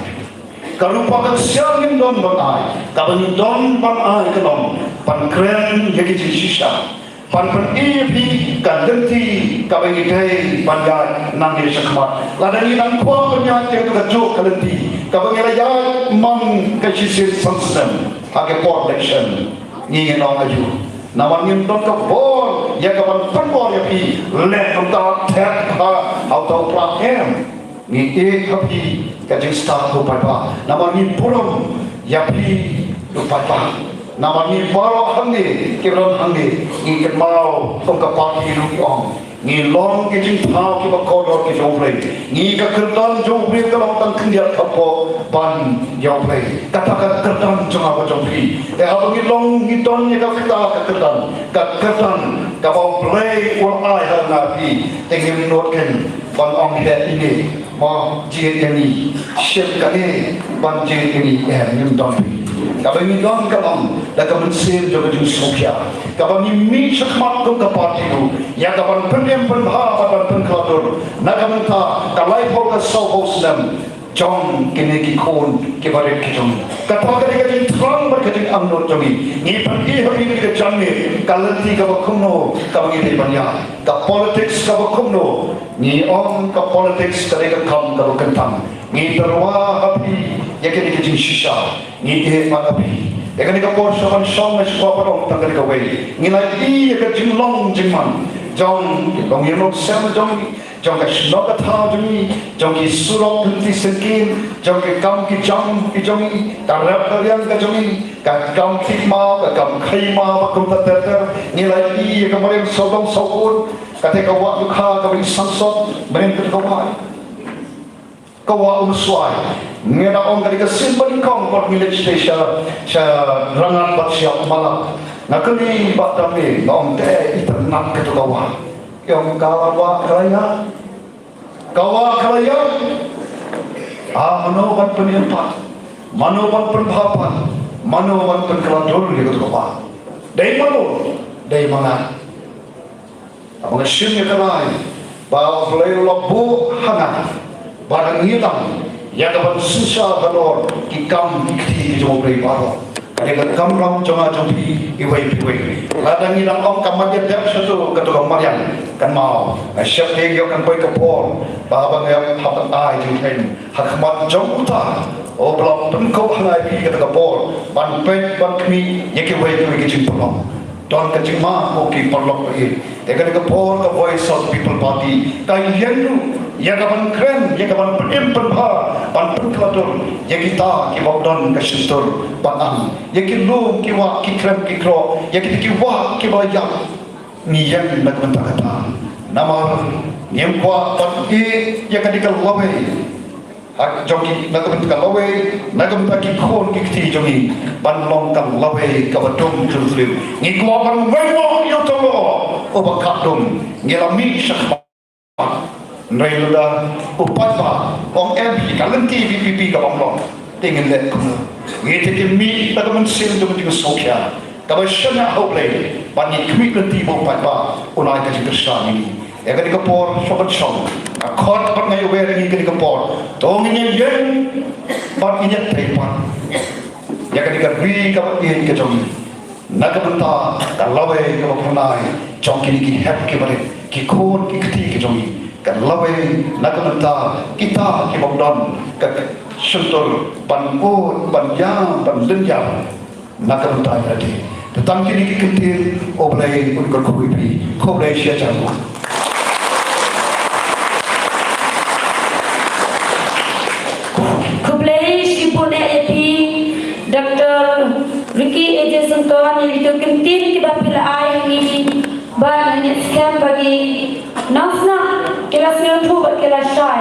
S4: karupa ka siya don banay kapag don banay kalong pankren yagi sisya pan EP kalenti kabagi day banda nang ni sakmat ladani nang ko nya te ka jo kalenti kabagi la mang ka sisir system age port election ni nong aju naman ngin don ka bor ya ka pan bor ya pi le ton ta tap ha auto pra em ni e ka pi ka jing start to pa naman ni purom ya pi to pa namanya baru hangi, kiran hangi, ingin mau tongkat pagi luang, ngilong kijing thau kiba kodor kijomplay, ngika kerdan jomplay kalau tang kendiat kapo ban jomplay, katakan kerdan cuma apa jomplay, abang ngilong ngidon ngika kerdan, kabau play ul ai nabi, tingin notken ban ong head ini, mau jin ini, ship kani ban jin ini ngim jomplay. Kapag ni don kalam, dapat mensir juga jung sokya. Kapag ni mi sakmat kong kapatido, ya kapag pendem penbah kapag penklator, nakamenta kalay po ka sawos nam, jong kiniki kon kibarik kijong. Kapag ka jing trang berkajing amnor jongi, ni pergi hari ni kejami, kalanti kapag kuno kapag ini banyak. Ka politics kapag kuno, ni on ka politics kadang kam kapag kentang. Ni terwa api, ya kini kijing shisha, ni eh api. Ya kini kapor saban song mas kapor tanggal kawai. Ni lagi ya kijing long jingman, jong kong yenok sem jong ka snoka tha jong ki surok tunti sekin, jong ki kam ki jong tarap kalian ka ka kam ki ma ka kam khai ma ba kum ta ter ni lagi ya kemarin sodong sokun kate kawa dukha ka bin sansot ben ka kawa kawa uswai ngena ong kali ka simpan kong por village station sa rangat bat siap malam nakani batami ong te iternak ka kawa yung kawa kalaya manoban penimpat manoban penbapan manoban penkelador gitu kawa dari mana mga simya kalay ba play labu hangat barang hilang ya dapat susah kalor kikam ikti jo play baro ada kam ram cuma jompi iwai ladang hilang om kamat dia satu ketua marian kan mau syek dia kan koi kapor baba ngam hapat ai jeng hakmat jom uta o blok penkau hangai pi kata kapor ban pet ban kmi yeke wai ke jing polong don ka jing ma o ki polok pi dekat kapor ka voice of people party kai yenu ya kapan keren ya kapan penha pan penklator ya kita ki bawdon ka syutur panang ya ki lu ki wa ki krem ki kro ya ki wa ki ba ya ni yang nak kata nama yang kwa pan ya ka dikal lawe hak jogi nak kata lawe nak kata ki khon ki ti jogi ban long kam lawe ka badum tulul ni kwa ban wewo yo to o ba kadum ngelami syakh Nailuda upatpa ong MP kalanti VPP ka banglong tingin let kuno ngite ke mi ta man sil do ti sokya ka ba shana hoble bani kmi lanti bo patpa unai ka jikrsa ni ya ka por sobat song a khot pat ngai wer ni ka por to ngi yen pat ni taipan ya ka ri ka ba ni ka jong nakabanta ka lawe ka ba pranai jong ki hep ke bare ki khon ki khti ki jong kan lawe nakamanta kita ki bawdon ka syutur panput panjang pandenjang nakamanta adi tetang kini ki kentir oblai unkor kuipi koblai sia jamu
S1: koblai si pune epi Dr. Ricky AJ Sungkawan yang itu kentin kita pila ayam ini ban hanya scam bagi nafsna kelas nyutu kelas shy.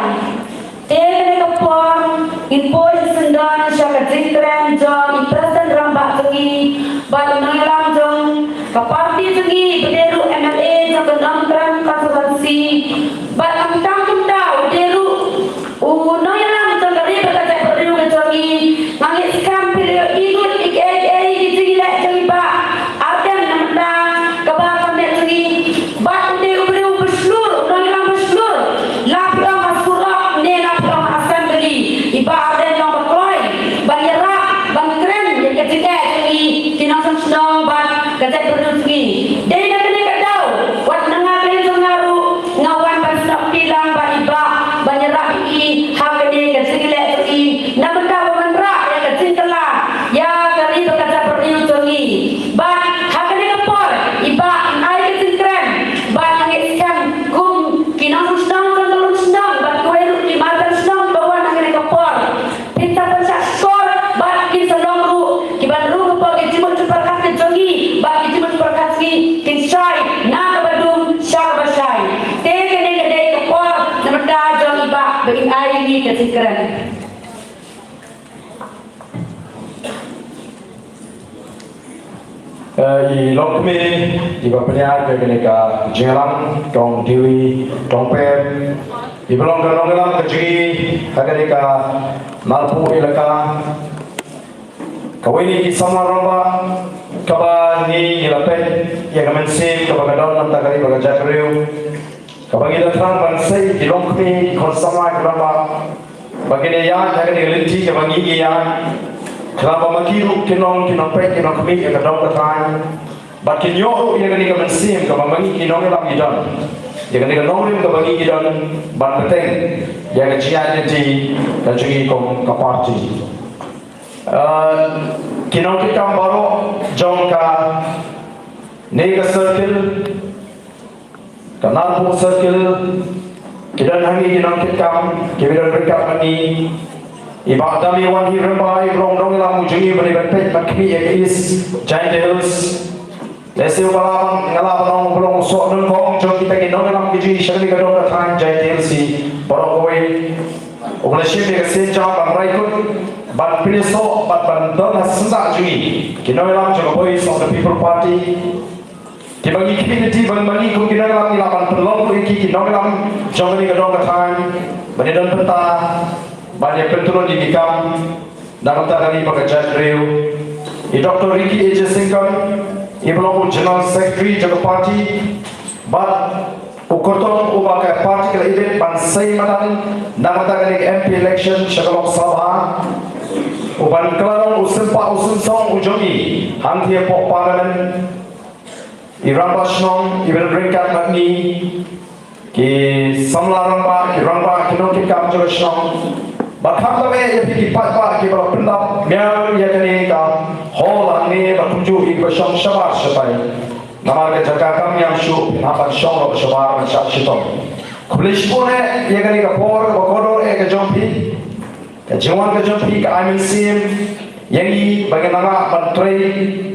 S1: Tega kapon in position dan syaka jingkran jom present rambak lagi ban mengalam jom kaparti lagi bederu MLA jom nangkran konservasi ban angtang kumta bederu noyalam jom dari berkata bederu kecuali mangis scam pilih ikut bagi air ini kesikran.
S5: I long kami di bapanya ke mereka jelang tong diwi tong per di belong dalam kejegi mereka malpu ilaka kawini di sama romba kaba ni ilapet yang mensim kaba kadang nanti kali bagaja keriu kabagi datang bansai di long kami konsama kerana bagi dia yang dilinti kabagi dia kenapa makiru kinong pek kinong kami yang kadang datang bagi nyoh yang ni mensim kabagi kinong lam idan yang ni kadang kabagi idan ban peteng yang cian di kajigi kong kaparti kinong kita baru jongka nega circle Kanal circle kita hangi kinong kita kita berkat ni ibadah miwan hirbai rong lam jungi beribet makmi is giant hills lesi balabang ngalabang belum sok nun kong jong kita kinong lam kiji shagli kadong datang giant hills si borokoi Ogleshim yang senjam bangrai kun ban piliso ban don hasendak jungi kinong lam jogoi of the people party dibagi community bagi kun kinong lam ilapan perlong iki kinong lam jogani kadong datang banidon peta banyak penturun di Gikam dalam tadi pekerjaan Rio Dr. Ricky AJ Singkon Ibnu General Secretary Jaga Parti but ukurton ubah parti kalau event pansai madan dalam tadi MP election Shagalok Sabah uban kelarong usun song ujogi hanti pok parlimen Irambas nong ibn ringkat magni ki samlarang ba iramba kinokit kam jaga song Bakham kami yang pergi pat ki baru pendap miao ya kini ka hall ni berkunjung di bersama syabar sepai nama jaga kami yang syuk apa syong lo syabar macam syitong kulis pun ya kini ka por bakodor ke jompi ke jawan ke jompi ke amin sim yang ini bagaimana bateri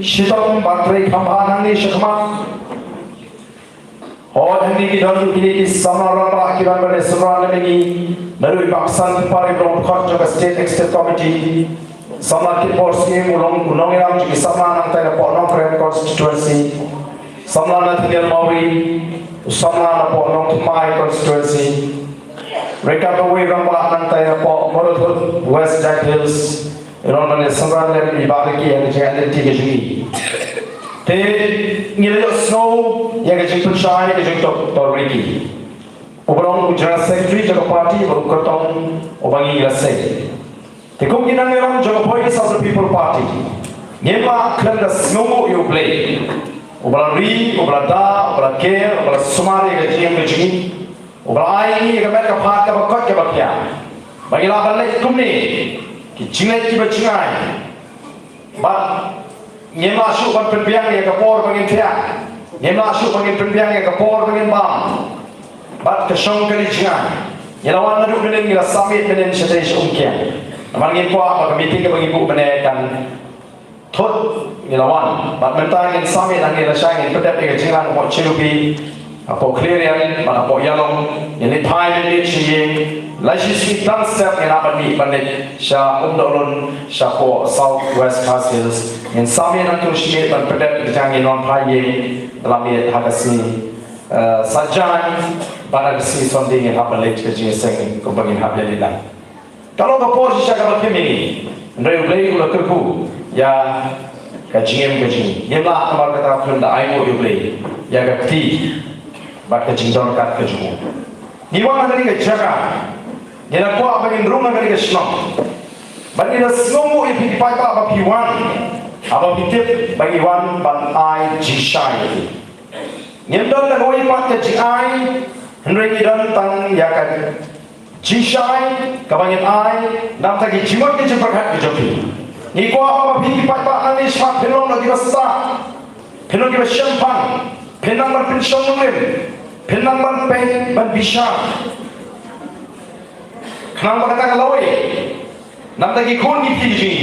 S5: syitong bateri kampanan ni syakmat और हिंदी की धर्म के लिए समारोह किरण बने समारोह में नरुई पाकिस्तान पारे ब्रॉडकास्ट जो स्टेट एक्सटेट कमिटी समारोह की फोर्स के उन्होंने नाम जो समारोह नंतर पौनों क्रेड कॉन्स्टिट्यूएंसी समारोह नथियल मौरी समारोह पौनों तुम्हाई कॉन्स्टिट्यूएंसी रेका बवे रंबा नंतर मोरोधुल वेस्ट जैक हिल्स इन्होंने समारोह ने इबादत की है जैसे टीके जुगी te ngile snow yang kecil percaya ke jengtok toriki obrong general secretary jaga parti berkotong obangi ilase te kum kinang ngeram jaga point of the people party ngema klanda snow you play obra ri obra da obra ke obra sumari ke jeng ke jeng obra ai ni ke mereka phat ke bakot ke bakya bagila balai kum ni ki jingai ki bachingai ba Ngema asuk ban penbiang ya kapor bangin tia. Ngema asuk bangin penbiang ya kapor bangin bam. Bat kesong kali jingan. Nyelawan nadu benen ngila samit benen syadai syumkian. Naman ngin kuah maka meeting ke bagi bu benekan thốt như là one bạn mình ta nhìn sao mình đang nhìn là sai nhìn bất đẹp cái chính là một chiều bi bộ clearian mà bộ yellow nhìn đi thay nhìn đi chỉ lấy chỉ tăng step nhìn apa ni bandit sa dolon sa po southwest Castles nhìn sao mình đang tu sih ban bất đẹp cái trang nhìn non thay dalam dia hakasi sajan pada si sonding yang apa lagi kerja seng kumpulin habis lillah. Kalau kapor sisa kalau kami Ndrei ulei gula kerku ya kajingem kajing yemla amal kata funda ayo ulei ya gakti bat kajing don kat kajumu niwa ngari ke jaga yana ko abagin rumah ngari ke snong bagi na snongu ipi pai pa ba piwan aba bitip bagi wan ban ai jishai nyemdon na goi pat ke jai Ndrei kidan tang ya kan Jishai kabangin ai nam tagi jimat ke jepakat ke jopi ni ko apa bi pat pat nani sma penong lagi rasa penong ke champagne penang ban pen shonglim penang ban pen ban bisha kanang ba kata kalawai nam tagi kon ni piji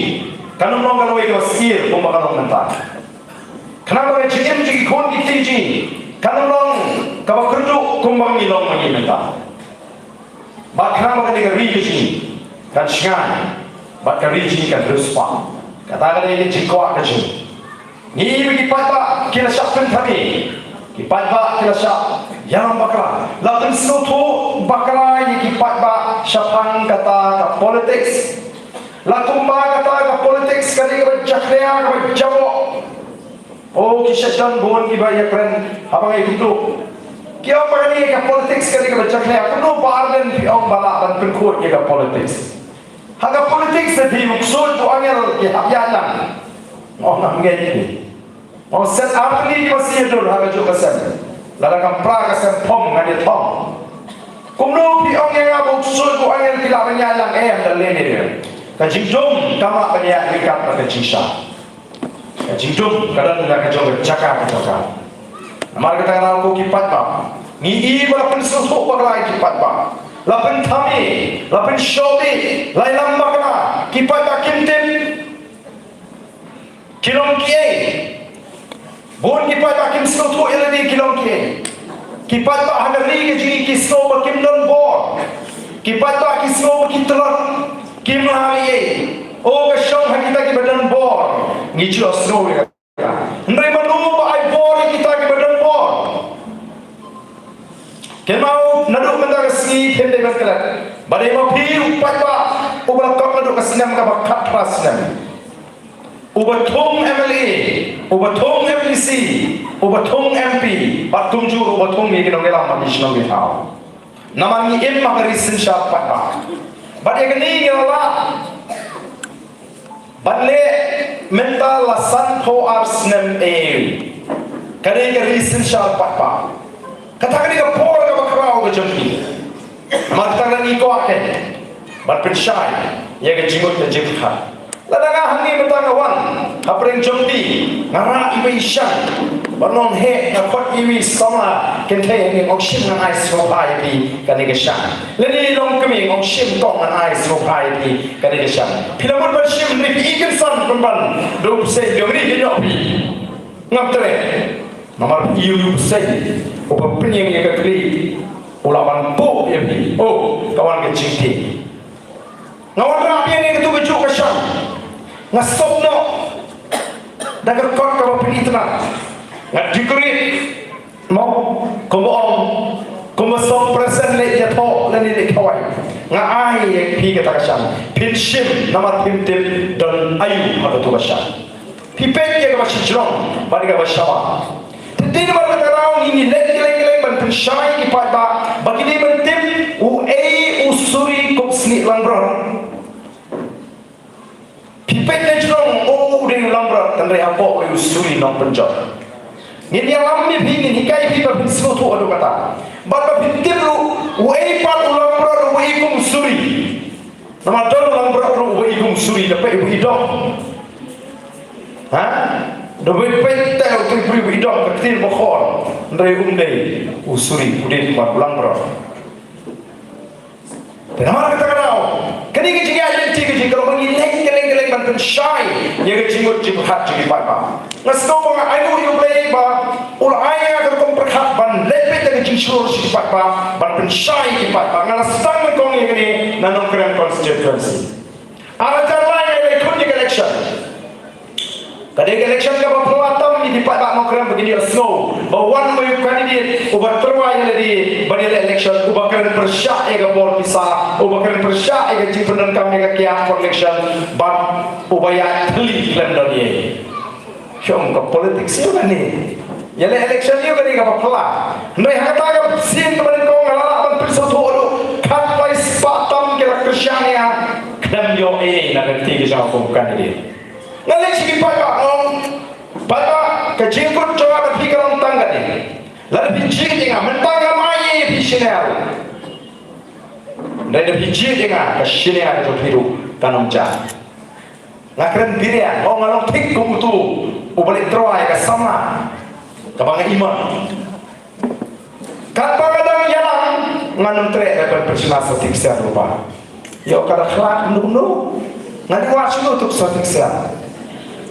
S5: kanong long kalawai ke sir bomba kalong nanta kanang ba jigem jigi kon ni piji kanong long kabakerdu kumbang ni long magi nanta Bakal mereka dengan rijing dan syangan, bakal rijing kan ruspa. Katakan ini jikuat kecil. Ni bagi pada kita siapkan kami, pada kita siap yang bakal. Lalu sesuatu bakal ini pada siapkan kata politics. Lalu kata politics kali berjakria berjawab. Oh kisah dan bukan kibaya keren apa itu. Kaya pagani ka politics kali ka bachak le apno parlen fi ong bala ban pin khot ke ka politics haga politics se thi uksol to angel ke habyanan oh na nge ni oh set apni ki wasi do haga jo kasan lada kam pra ka sem pom ngani thom kumno fi ong nga uksol to angel ki la banyalang dal le ni ka jingjom kama banya ki ka ka chisha ka jingjom kadan la ka jo chaka ka chaka Amar kata orang ko kipat ba ni i walaupun sesuatu bagai kipat ba lapun thami lapun shobi lai lamba kana kipat ba kintim kilong kie bon kipat ba kim sesuatu elani kilong kie kipat ba hadari ke jini kisno ba kim don bor kipat ba kisno ba kitrat kim lahai o ka shong hakita ki badan bor ni jo sno ya ndai manu ba ai bor kita ki badan Kemau naduk mendak sini pendek berkelat. Badai mau piu pada ubah kau naduk kesenam kau bakat kesenam. Ubah thong MLA, ubah thong MPC, ubah thong MP. Batum ju ubah thong ni kita ngelam mandi senang kita. Nama ni em makari sensyap pada. Badai kini Allah. Badle mental lasan ho arsnem Kali kari sensyap pada. Katakan dia por ke bakrau ke jempi. Matakan ni ko aken. Bat pensyai ya ke jimut ke jemha. Ladanga hangi betangawan. Apreng jempi ngara ibe isyan. Banon he na kot iwi sama kente ni okshim na ai sopai pi kan ke syan. Leni long kemi okshim tong na ai sopai pi kan ke syan. Pilamun bershim ni ikan san pemban. Do se diori ke nyopi. Ngaptre. Nomor iu sei, opa penyeng yang kekeli, ulawan po yang ni, oh kawan kecil ti. Ngawan rapi yang itu kejuk kesyam, ngasop no, dagar kor kau pilih tenang, ngadikuri, mau komboong, kombosong present le jatuh dan le kawai, ngai yang pi kata kesyam, pinshim nomor pintim dan ayu atau tu kesyam, pipet yang masih jelong, balik kesyam. Tidak berkata orang ini leng ban pensyai kipat ba bagi dia bertim usuri kopsni langbron pipet nejrong dari langbron tandai apa usuri nong penjor ini yang lami bini hikai pipa pinsu tu ada kata bapa pintir lu pat langbron usuri nama don langbron usuri dapat hidop Doi petel tu beri hidung ketir bokor, dari usuri udin buat pulang bro. Kenapa kata kau? Kini kita jadi kalau mengi leng ban pen shai ye ke jimut jimhat ji pa ba ngas ko ba ai nu yu play ba ul aya ka kom prakhat ban lepe te ji shur si pa ba ban pen shai ki pa ba ngala stang ko ni ni nanong kren constituency ara jarla ye kun ni election kadang election ka ba pelatam ni di pa ba mo kren begini snow ba one way candidate ubat terwai di bani election ubakran persya ega bor bisa ubakran persya ega jipenan kami ega kia election ban ubaya teli lem doni syom ke politik siu kan ni yale election ni kan ega pela ndai hata ga sin teman ko ngala ban perso thodu khat pai spatam ke kersyanya kdam yo na ganti ke sa ko candidate ngalek sigi pada kejengkut coba berpikiran tangga ni lalu biji dengan mentangga mai bisinel dan biji dengan kesinel itu biru tanam jah ngakren birian mau ngalong tik kumtu ubalik teruai ke sama kabang iman kadang yang nganum trek dapat bersama setik siap lupa yo kada kelak menunggu ngadi wasu untuk setik siap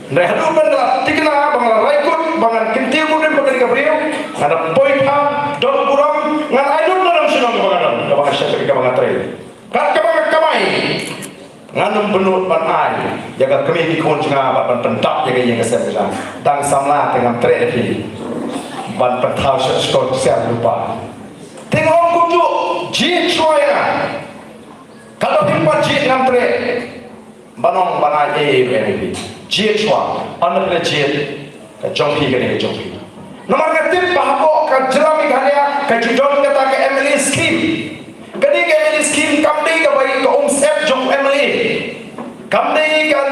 S5: Nehru benda tikna bangla raikut bangan kintiu mudin bagai kabriu ada point ham don kurang ngan aidun dalam sinong bangan kabang syakri kabang trai kat kabang kamai nganum benut ban ai jaga kami di kon cenga ban pentak jaga yang kesehatan dang samla dengan trai di ban pertau skor siap lupa tengok kunjuk ji choya kalau himpat ji ngam trai banong banai jiet chua anak le jiet ka jongpi ka ne jongpi nomor katim bahako ka jelami khania ka jidon kata ka MLA scheme kadi ka MLA scheme kamdei ka bai ka sep jong MLA kamdei kan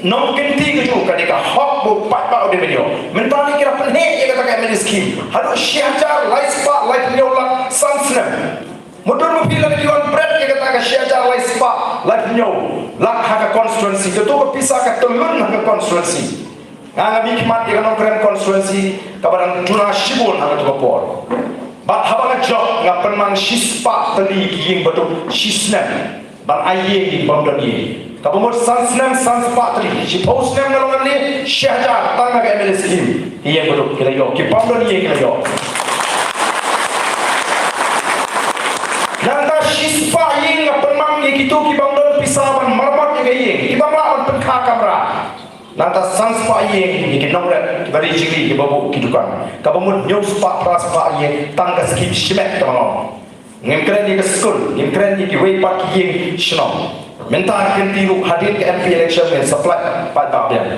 S5: nom kinti ka ju kadi ka hok bu pat pa de video mentani kira penhe ye kata ka MLA scheme hadu syajar laispa lai nyola sansnem mudun mu pila diwan bread ye kata ka syajar laispa lai nyola lak haka constituency itu berpisah ke telun haka constituency nganga mikmat di kanong keren constituency kabarang juna shibun haka tuka por bat habang jok ngapen mang shispa teli giying betul shisnem ban aye di bangdan ye kabumur sansnem sanspa teli shipos nem ngalongan ni syahjar tanga ke MLA scheme iya betul kira yo ki bangdan ye kira yo nanta shispa ye ngapen mang ye gitu ki bangdan pisawan marmat ye ye ki bangla ban kha kamera nanta sanspa ye ki nomret bari jigri ki babu ki dukan kabumur news pa praspa ye tangga skip shimet tamang ngem ke school ngem ki way pak ye shno mentar kinti lu hadir ke MP election and supply pa babian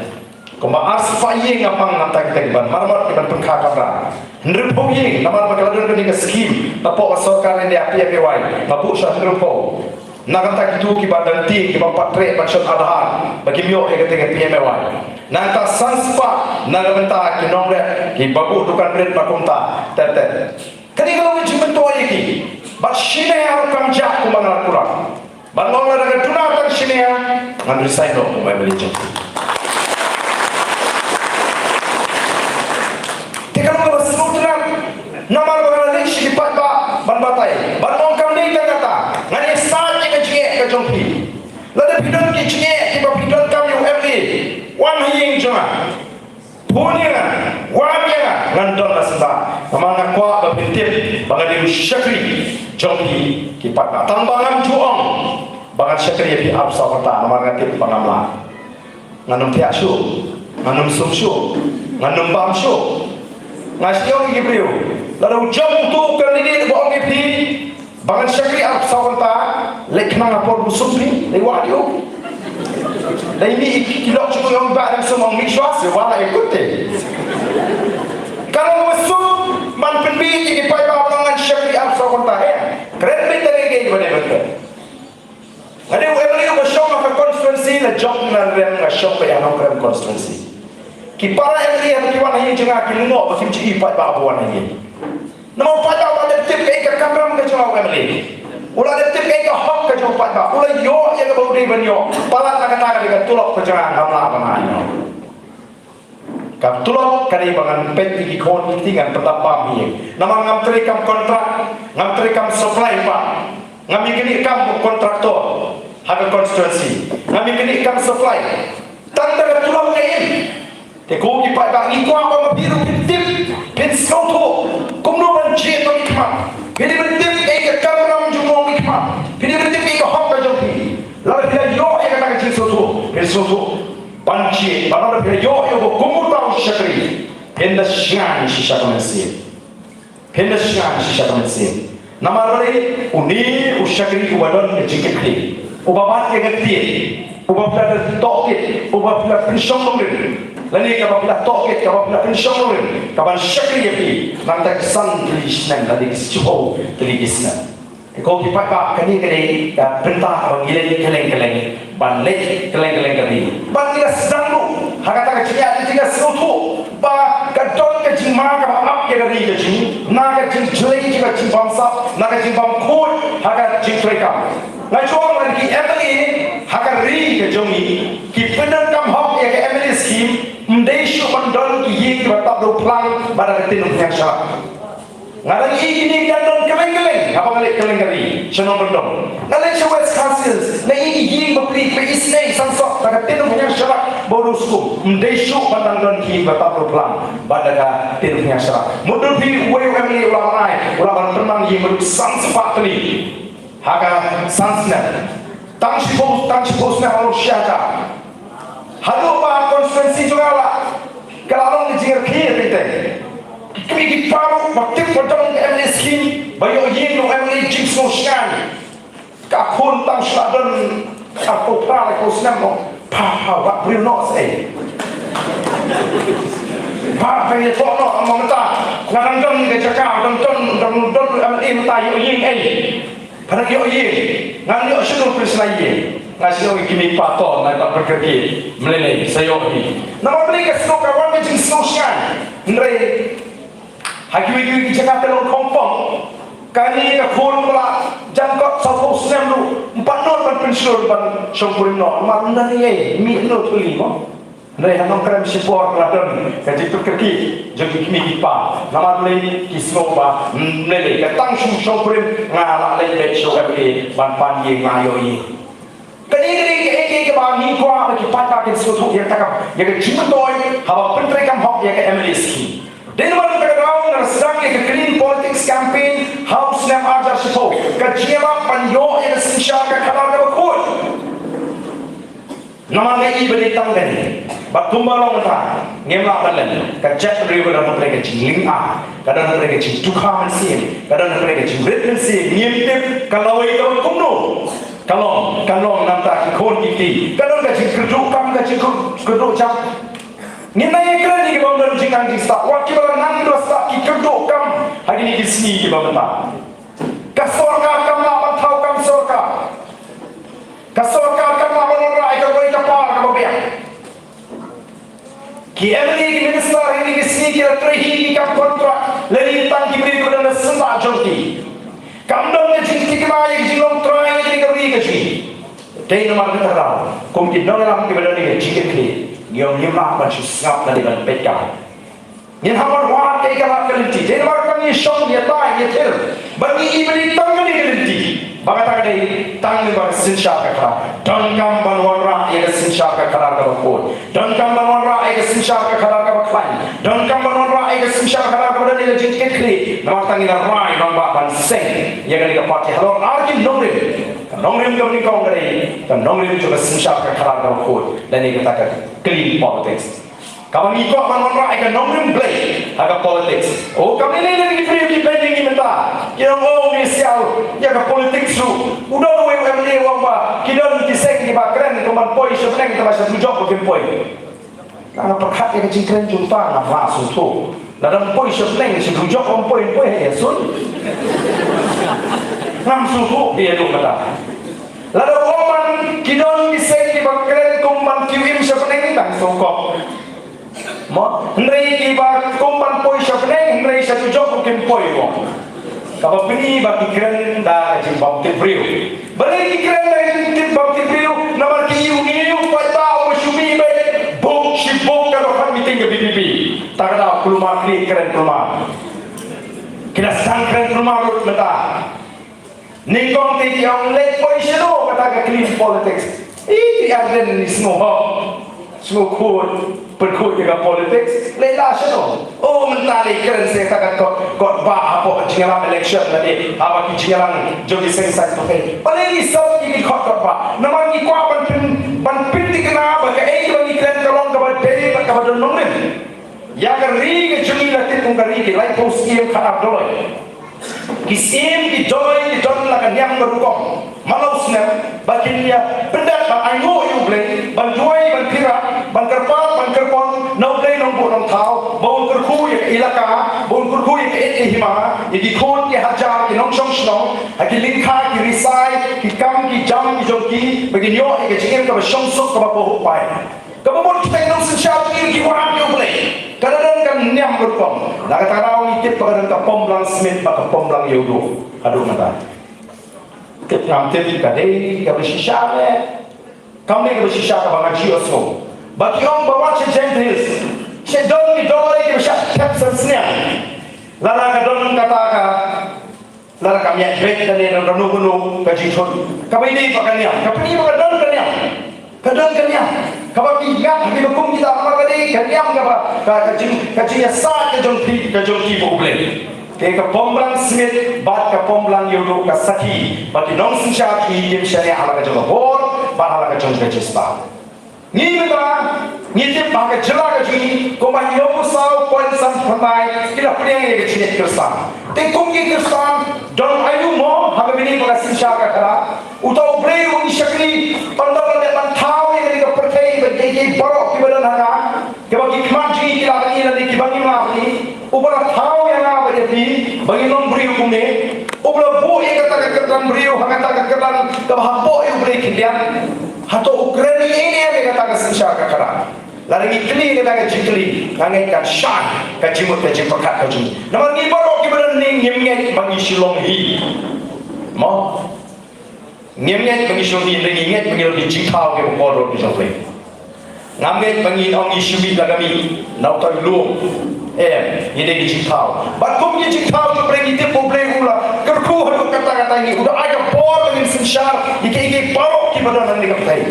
S5: komba aspa ye ngapang nanta kita ban marmat ban kha kamera ndrupo ye namar bakaladun ke scheme tapo sarkar ni APY babu shandrupo naganta kitu ki badanti ki bapatre bakshat adhar bagi mio ke ketika PMY nanta sanspa naganta ki nomre ki babu dukan bread pakunta tete kadi kalau jimen to ki bat shine har kamja ku mangal kurang ban ngol daga tunatan shine ngan resign do ku mai beli kalau nggak semua nomor berada di sini pada ban batai ban mongkam ni kata ngani saat ni kecik kejongpi lalu bidon kecik tiba bidon kami UMD wan hiying cuma punya wanya ngandon asba amang akwa bapintip bangan di syakri jongpi kipat tambangan juong bangan syakri bi absa kota amang ngatip bangamla nganum tiasu nganum sumsu nganum bamsu ngasih Gibril lalu jam tu kandidate bawa gipi bangan syakri ab sawanta lekna ngapor musumpi lewat yo dan ini kilo cukup yang baik dan semua miswas wala ikuti kalau musum man penbi di pai bangan syakri ab sawanta keren betul lagi gimana betul ada UMLU bersyok ke konstituensi la jok na rem ngashok ke yang keren konstituensi kipara yang dia berkiwan hanya jengah kilungo bakim ciki pat babuan ini nama pat babuan ada tip ke kamera ke jengah UMLU ulah ada tip ke hak ke jengah pat babuan ulah yo yang baru dia benyo palat kata dengan tulok ke jengah gamla apa ayo kap tulok kali bangan pet di kon tinggal pertama mi nama ngam terikam kontrak ngam terikam supply pak ngam ikini kam kontraktor haga constituency kami kini kam supply tanda ka tulang ngayon te ko ki pa ba ni ko apa mabiru tip pin sauto kumno ban je to ikma pini bertip ka kamram jumo ikma pini bertip ka hokka jopi la pila yo ka ka je sauto pin sauto banci banana pila yo ko kumuta ushakri penda shan shisha kamensi penda shan shisha kamensi namarare uni ushakri uwadon jikekli ubabat ke gati ubapla tokit ubapla pensyong nongin lani kabapla tokit kabapla pensyong nongin kaban syakri yapi nanti kesan tulisnan tadi kesuhu tulisnan kau kipat pak kani perintah abang gilai keleng balik keleng kani ban tiga sedang lu hakata kecil tiga serutu ba kadon kecil mana kabap ke dari kecil naga kecil jelek juga kecil bangsa naga kecil bangkut hakata kecil mereka ngajuang lagi Emily hakar ri ke jongi ki penan kam hok ya ke Emily scheme mdeshu bandon ki ye ki batap do plan pada tin yang syak ngarang ini gandon keleng apa ngalik keleng kali senong bandon ngalek West Castles na ini ye bapri pe isnei sansok pada tin yang syak borusku mdeshu bandon ki batap do plan pada tin yang syak mudul bi we Emily ulama tenang ye meruk sansfatli haga sansna tang sipos na harus syaka halo ba konstituensi juga lah kalau orang dijingar kiri kita kami diparu bakti potong MNS skin bayo yin no MNS jing sosial kakun tang sladan aku pala ko snam no pa wa bruno say pa ya to no amanta ngarang dong ke cakap dong MNS tayo yin pada yo ye ngan yo sudah presiden ye ngasih yo kimi paton na tak berkerja meleleh sayo ni nama beli ke snow kawan macam snowshan ndre hakimi jaga telur kompong kani ke khul pula jangkot satu sem lu 4 non ban pensiun ban songkurim no mana ni ye mi no tuli mo ndre hanong kram support ladon kaji tu kerki jadi kimi pa nama beli kisno ba meleleh katang songkurim ngala le bet show ke ban pan ye ngayo ye kani ke ba ni ko ba ki pata ke so thok ye takam ye ke chimtoy haba pentre kam hok ye ke MLS ki den man ke raung na sedang ye ke clean politics campaign house nam ajar sipo ka jiema pan yo ye ke sinsha ka khala ka khut nama ngai beli tanggan batumbalong ta ngemla balan ka jet river na mereka jingling a kadang mereka jing tukha mensi kadang mereka jing red mensi niemtip kalau itu kumno kalau nampak khon kiti kadang ka jing keduk kam ka jing keduk jam nina ye kran ni bang dan jing ang sta wa ki bang nang do sta ki keduk kam hari ni kisni ki bang ta ka sorka kam la ban thau kam sorka ka sorka kam la ban rai ka koi ka par ka babia ki emni ki minister ini kisni ki ratrihi ki kam kontrak lari tang ki beri ko dan senda jonti kam dong ni jing ki ma ye jing long trai ni ka ri ka chi dei nomor ka ra kom ki dong lam ki beri ni jing ki yom yima ban shi ngap na ban pekka yen hamar wa ke ka la kaliti dei nomor ka ni shong ye tai ye tel bagi ibri tang ni kaliti bagata dei tang ni bar sinsha ka kha don kam ban wara ye sinsha ka khala ka ko don kam ban wara ye sinsha ka khala ka khlai don kam ban wara ye sinsha ka khala ka bada ni jing ki nama tangi na rai non ba ban seng ye ga ni ka party halo arki nongrim gam ni kong gari kan nongrim juga sinsha ka khala ka ko dan ni kata clean politics kamu ikut mana-mana akan nongrim play agak politics oh kami ni lagi free pending ni minta yang oh misial ya ke politics tu udah we MLA wang ba kita ni kisah ni ba keren teman poi sebenarnya kita masih tujuh bukan poi karena perkat yang kecil jumpa nak langsung tu dalam poi sebenarnya si tujuh orang poi ya sun langsung tu dia tu kata lalu orang kita ni kisah ni ba keren kumpan kirim sebenarnya langsung kok mo ndrei ki ba kumpan poi sebenarnya ndrei satu job bukan poi wong kalau bini bagi keren dah jimbang tibriu balik keren dah jimbang tibriu nama kiu pada musumi be bong sibong kalau kami tinggal BBB tak ada keluar keren keluar kita sang keren keluar mata Ni kong ti yang late position kata ke clean politics. Ini ada ni semua kod berkod dengan politics. Lelah siapa? Oh mentari keren saya kata kod bah apa jengalang election tadi apa jengalang jogi sensai tu hey. Paling risau ini kod bah. Nama ni kuat ban pinti kena bagai kalau ni keren kalau kabar dari kabar nongin. Yang keri ke jumi lagi tungkari ke like post yang kharap dulu. Kisim ki joy lah kan yang berukong malau snap bagian dia pendat bang ayo you play bang joy bang kira bang kerpon no play no bu no thau bon kerku ya ilaka bon kerku ya ke hima ya ki khon ki hajar ki nong song song ki likha ki risai ki kam ki jam ki joki bagian yo ke jingem ka song song ka bo pai ka bo kita nong sensau ki wa you play kadang kan nyam berkom nak kata rawi tip kadang ka pomlang smith ka pomlang yodo aduh mata tip ngam tip kadai ka bersisha le kami ka bersisha ka bang jiosmo bagi orang bawa cendris cendong ni doi ke bersha tap sensnya lala ka don kata ka lala kami yang break dan ni ranu ka jithon ka ini pakanya ka ini ka don kanya kadang kanya kalau kita di hukum kita apa kali kalian apa kajian sah kejongki boleh ke pomblang smith bat ke pomblang yodo ke saki bagi nong sinsha ki syariah ala kejong bor bat ala kejong kejista ni kita ni tip bagai jela kejong ko ba yobu sau poin san phandai kita priang ye kejine kristan te kumki kristan don ayu mo habe bini bagai sinsha ka kara utau bre uni shakri pandang le man thau ye ke perkai bagi borok ki badan hana ke bagi kmanji ki la ni ni ki bagi ma ni ubara thau yang apa jadi bagi non bre hukum ne ubara bo ye kata ke ketan bre hangata ke ketan ke bahpo ye bre kilian hato ukraini ini ye kata ke sinsha ka kara lari kini kata ke jikli ngangai ka shan ka jimut ka jipakat ka jum nama ni borok ki badan ni ngimnge bagi silong hi mo ngimnge bagi silong hi ni nget bagi di jikau ke borok di jole ngamget bagi ong isubi lagami nautai lu ini di jikau bakum di jikau tu pergi dia problem ula kerku hadu kata-kata ini udah ada bor dengan sensyar iki borok ki badan ni katai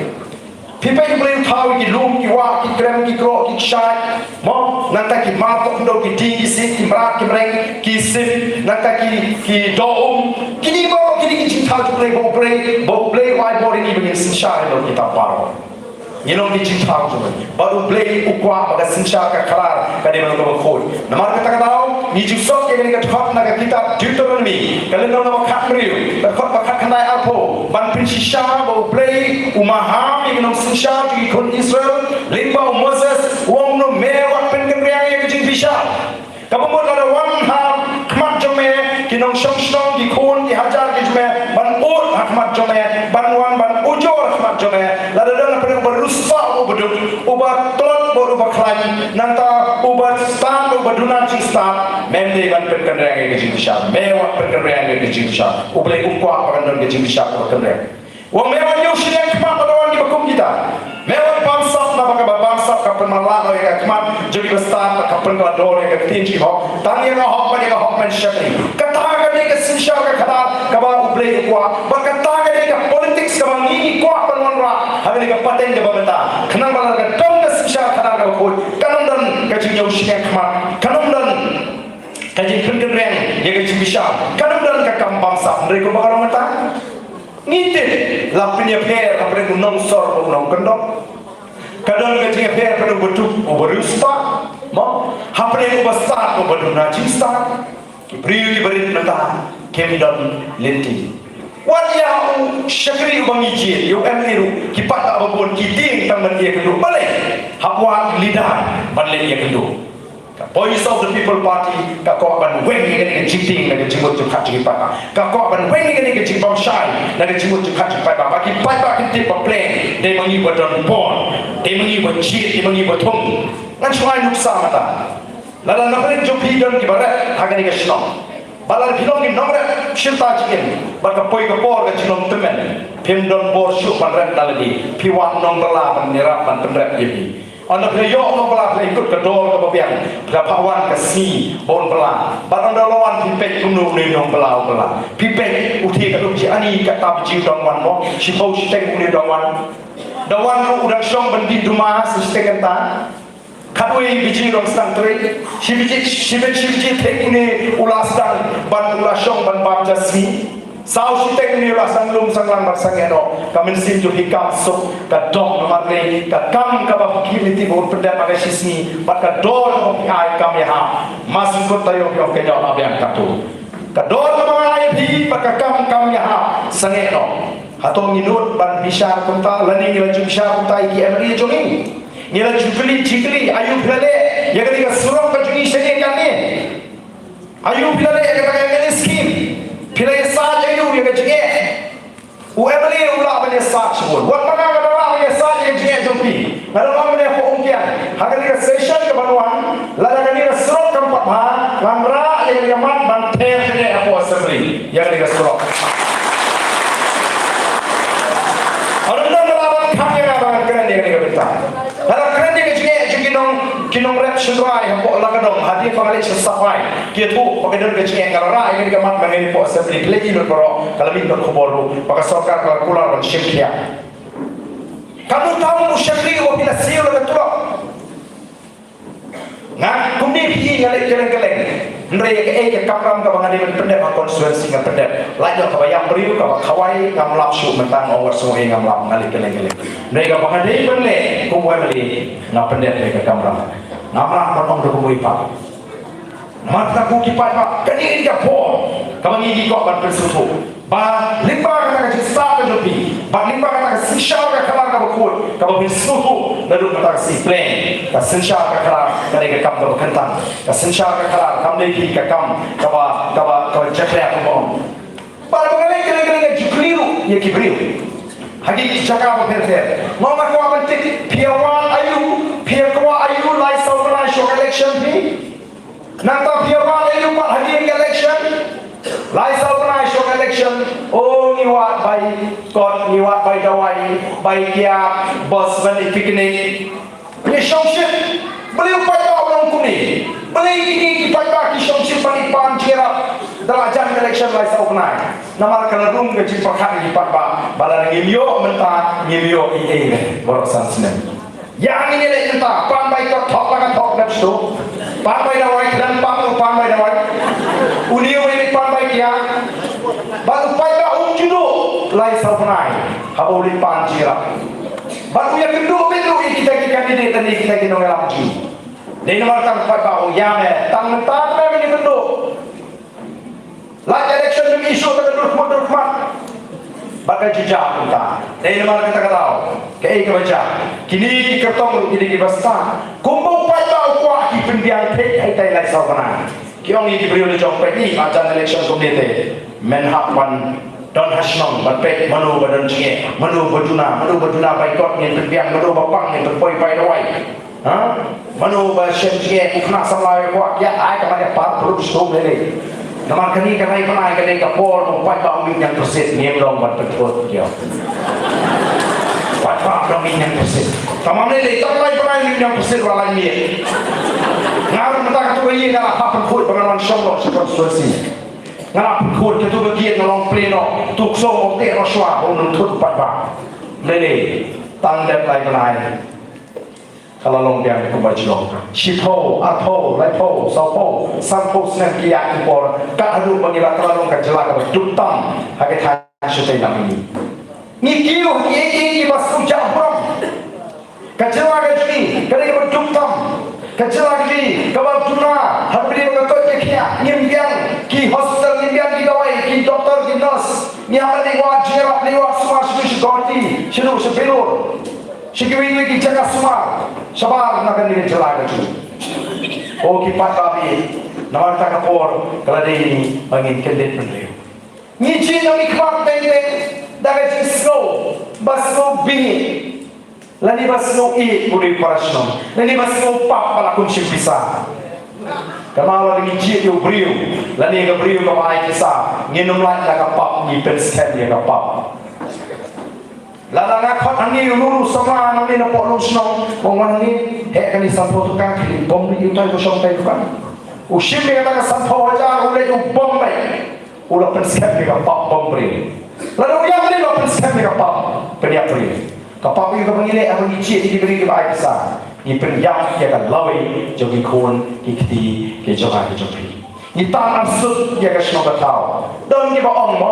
S5: Pipa yang boleh tahu ki lum ki wa ki krem ki kro ki shai mo nanta ki matok ndo ki di ki sit ki mrak ki mreng ki sim nanta ki doum ki ni bo ki cinta tu play wai body ni begin sensyar ndo kita paro Yelong di cinta tu baru play ukwa pada sensyar ka karar ka de mano khoi namar kata tahu ni jusok ke ni ka thot na ka kitab Deuteronomy kalen no na khat mriu ka khot ba khat khandai alpo ban prinsisha bo play umaha ni no sensyar ki kon Israel limba Moses wong no me wat pen kan riang ye ki bisha ka bo ada wan ha kmat jome ki no shong shong ki kon ki hajar ki jome ban ur kmat jome ban wan ban ujor kmat jome la da pen berusfa ubaduk ubat tolak berubat klaim nanta ubat stan ubaduna cistan memde ban perkenreng ke jinsha mewah perkenreng ke jinsha ublek ukwa perkenreng ke jinsha perkenreng wong mewah yushia kema padawan di bakum kita mewah bangsa na bangsa kapan malah ya kemat jadi besar kapan kador ya ketinji hok tanya na hok pada hok men syakri katakan dia ke jinsha ka kata kaba ublek ukwa berkata dia politik kaba ngini kwa penonra hari ni paten de babenta khanang bala ka dong ka sisha khana ka khoi kanam dan ka jing yau shek khma kanam dan ka jing khun reng ye ka jing bisha kanam dan ka kam bangsa ndre ko bakal mata ngite lapinya pher apre ku nong sor ko nong kandok kadang ka jing pher ka betu oberuspa mo hapre ko basta ko baduna jista priyu ki barit mata kemdon lenti Wajah syakri bangi jil, yo emiru kipat apapun kiting tangan dia kedua balik, hapwan lidah balik dia kedua. Voice of the People Party, kakak akan weng dengan jiting dengan jimut jukat jipat, kakak akan weng dengan jimbang syai dengan jimut jukat jipat. Bagi pai kita plan, dia mengi badan bon, dia mengi bajit, dia mengi batung. Nanti semua nuksa mata. Lalu nak jopi dan kibarat akan dikasih. Balar bilong ni nomor syirta jikin baka poi ka por ka jinom temen pim don bor syu pan rem daladi piwat nong bala pan nira pan penrep yebi Anak dia yok belah ikut kedol ke babian, dapawan ke si bon belah. Barang dalawan pipek kuno ni dong belah. Pipek uti ke uji ani kata biji dongwan mo, si pau si teng ni dongwan. Dawan lu udah song bendi rumah si teng ta. Kadoi biji dong stang tre, si biji tek ni ulas dang ban ulas song ban bab jasmi. Sau si teng ni ulas sang lum sang lang marsang eno, kami sim tu hikam sok ka dong nomor ni ka kam ka ba kiri ti bon pendat pada sisi pat ka dor ko ai kam ya ha masuk ko tayo ko ke jawab abian katu ka dor ko ai di pat ka kam ya ha sange no hatong minut ban bishar kunta lani ngila jumshar kunta iki emri jongi ngila jikli ayu phale ya kali ka surong ka jungi shege kani ayu phale ya ka ngani skim phale sa jayu ya ka jige Uemeli ulah banyak sahaja pun. Buat mana kita orang banyak sahaja yang jenis jumpi. Kalau orang banyak pengungkian, hari ini session kebanuan, lalu hari ini serok keempat ha, lamra yang diamat banter ini apa assembly yang ini serok. Orang dah melawan kami orang keren yang ini kita. Kalau keren yang jenis kinong rep syurai, hampa orang kadang hadi pengalih sesafai. Kita tu pakai dulu jenis kalau rai yang diamat bangani apa assembly lagi berkorok. Kalau minta kuboru, maka sokar kalau keluar dan syirkia. Kamu tahu musyafir wabila siul dan tulak. Nah, kemudian pergi ngalek-ngalek. Mereka ke kapram ke bangadi pendek konstituensi ke pendek. Lagi ke bayang beriu ke kawai ngamlap syuk mentang awar semua ngamlap ngalek-ngalek. Mereka bangadi pendek, kumpulan beli ngap pendek mereka kapram. Ngamlap menong ke kumpulan pak. Mata ku kipat pak, kini dia pun. Kamu ini kau ban bersuatu. Ba limba kata jasa kejopi, ba limba kata sisha kata kamu kuat, kamu bersuatu. Lalu kata si plan, kata sisha kata kamu kamu berkentang, kata sisha kata kamu lagi kamu jahlia kamu. Ba mengalih jukliu, ya kibriu. Hagi jaga berfer. Mama kau apa tik? Piawan ayu, lai saudara show election ni. Nanta piawan ayu pak hagi election. Lai saudara show election. Oh niwat by God, niwat by dawai, by kia bos bani piknik. Ni showship. Beliau pada orang kuning. Beli ini kita ki showship bani pan kira. Dalam jam election lai saudara. Nama kalau ke cipakan di pak balan ngimyo mentah ngimyo ini borosan senen. Yang ini le entah pan baik kau thok dah tu. Pan baik dawai dan pan baik dawai. Unio ini pan baik ya. Baru pada judo lai saudara. Habis di pan kira. Baru yang kedua kita kandidat tadi kita kena ngelakju. Di nomor pada yang tang ini kedua. Like election demi isu terus bagai jejak kita. Dari mana kita tahu? Kei kebaca. Kini kertong jadi kibasta. Kumpul pada kuah di pendiam pek hai tai lai saudara. Kiong ini diberi oleh Jompe ni ajan election komite. Menhakwan Don Hashnong berpek manu badan cie, manu berduna baikot ni pendiam manu bapang ni berpoi pai dawai. Manu bersyen cie ukna samlai kuah ya ai kepada par perlu stop lele. Nama kini kanai panai kanai kapol membuat bangun yang persis ni belum berpecut dia. Buat bangun yang persis. Tamam ni tak lagi panai yang persis walai ni. Ngaruh mentang tu ini kalau apa perkut pengalaman syamlo konstitusi. Ngaruh perkut itu bagian dalam pleno tukso okte roswa untuk buat bang. Lele tanggal lagi panai. Kalau long dia aku baca, shito, atho, lepo, sapo, sampo senang kiat impor, kahadu mengira kalau long kejelak berdutam, haket hanya sudah nama ini. Nikiu, ini masuk jambram, kejelak ini, kerana berdutam, kejelak ini, kabar tuna, habis mengatur kia, nimbian, ki hospital nimbian ki dawai, ki doktor, ki nurse, ni apa ni wajib, ni wajib semua sudah ganti, sudah sebelum. Sikiwi ki jaga semua, sabar nak ni jalan lagi. Oh kipat kami, nama kita kapor kalau ini bangin kendet beliau. Ni cina mikmat tengeng, dah jadi slow, bas slow bini, lani bas slow i budi parasno, lani bas slow pap pala kunci pisah. Kalau lagi cina beriu, lani ke beriu ke mai kisah, nginum lagi nak pap ni penskan dia ke pap. Lala ngakot ani lulu sama nani na po lusnong mong ni hek kani sampo tukang kili bom ni utay ko siyang tayo kan usim ni kata sampo aja ulay yung bom bay ulo pensep ni kapap bom pri lalu yang ni lo pensep ni kapap peniap pri kapap yung kapangile ang icit diberi ke baik besar ni peniap ya kan lawi jogi kon ikti ke joga ke jogi ni tangan sud ya ka snow batao don ni ba ong mo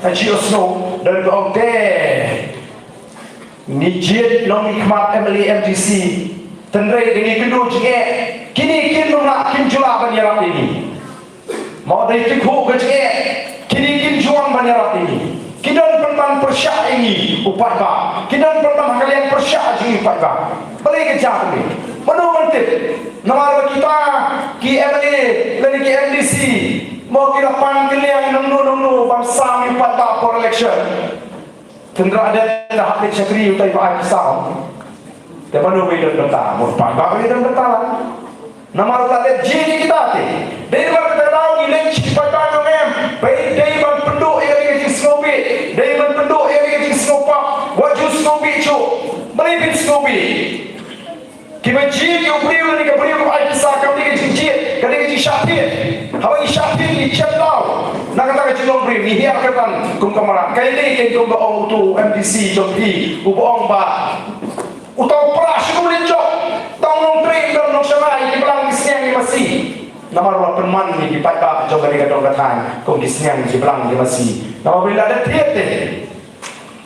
S5: and she snow don ong te ni jiet long hikmat Emily MTC tenrei dengan kedua je kini kin nak kin jula banyarat ini mau dari tikhu ke je kini kin juang banyarat ini kidan pertan persya ini upat ba kidan pertan kalian persya ini upat ba balik ke jam ni manu mentip nama kita ki Emily lagi ki MTC mau kita panggil yang nunu bangsa upat ba for election tendra ada dah hak cakri utai ba kisah te manu we don beta mo pa ba we don beta la namar la de ji kita te dei ba kita dau ni len chi pa ta no em dei ba pendu e ga ji snobi dei ba pendu e ga ji snopa what you snobi cho beli bin snobi ki ba ji ki upri ni ka bri ko ai kisah ka ni ji ka ni ji syafi hawa syafi ni chat dau nak kata ke cilong beri ni hiap ketan kum kamaran kai ni ke kum ba ong tu MDC jompi u ong ba utau pras ku linjok tong nong tri dong nong samai ki belang siang ni masih nama ro perman ni di pai ba joga ni gadong gatai kum ki siang ki belang ni masih nama bila ada tiet te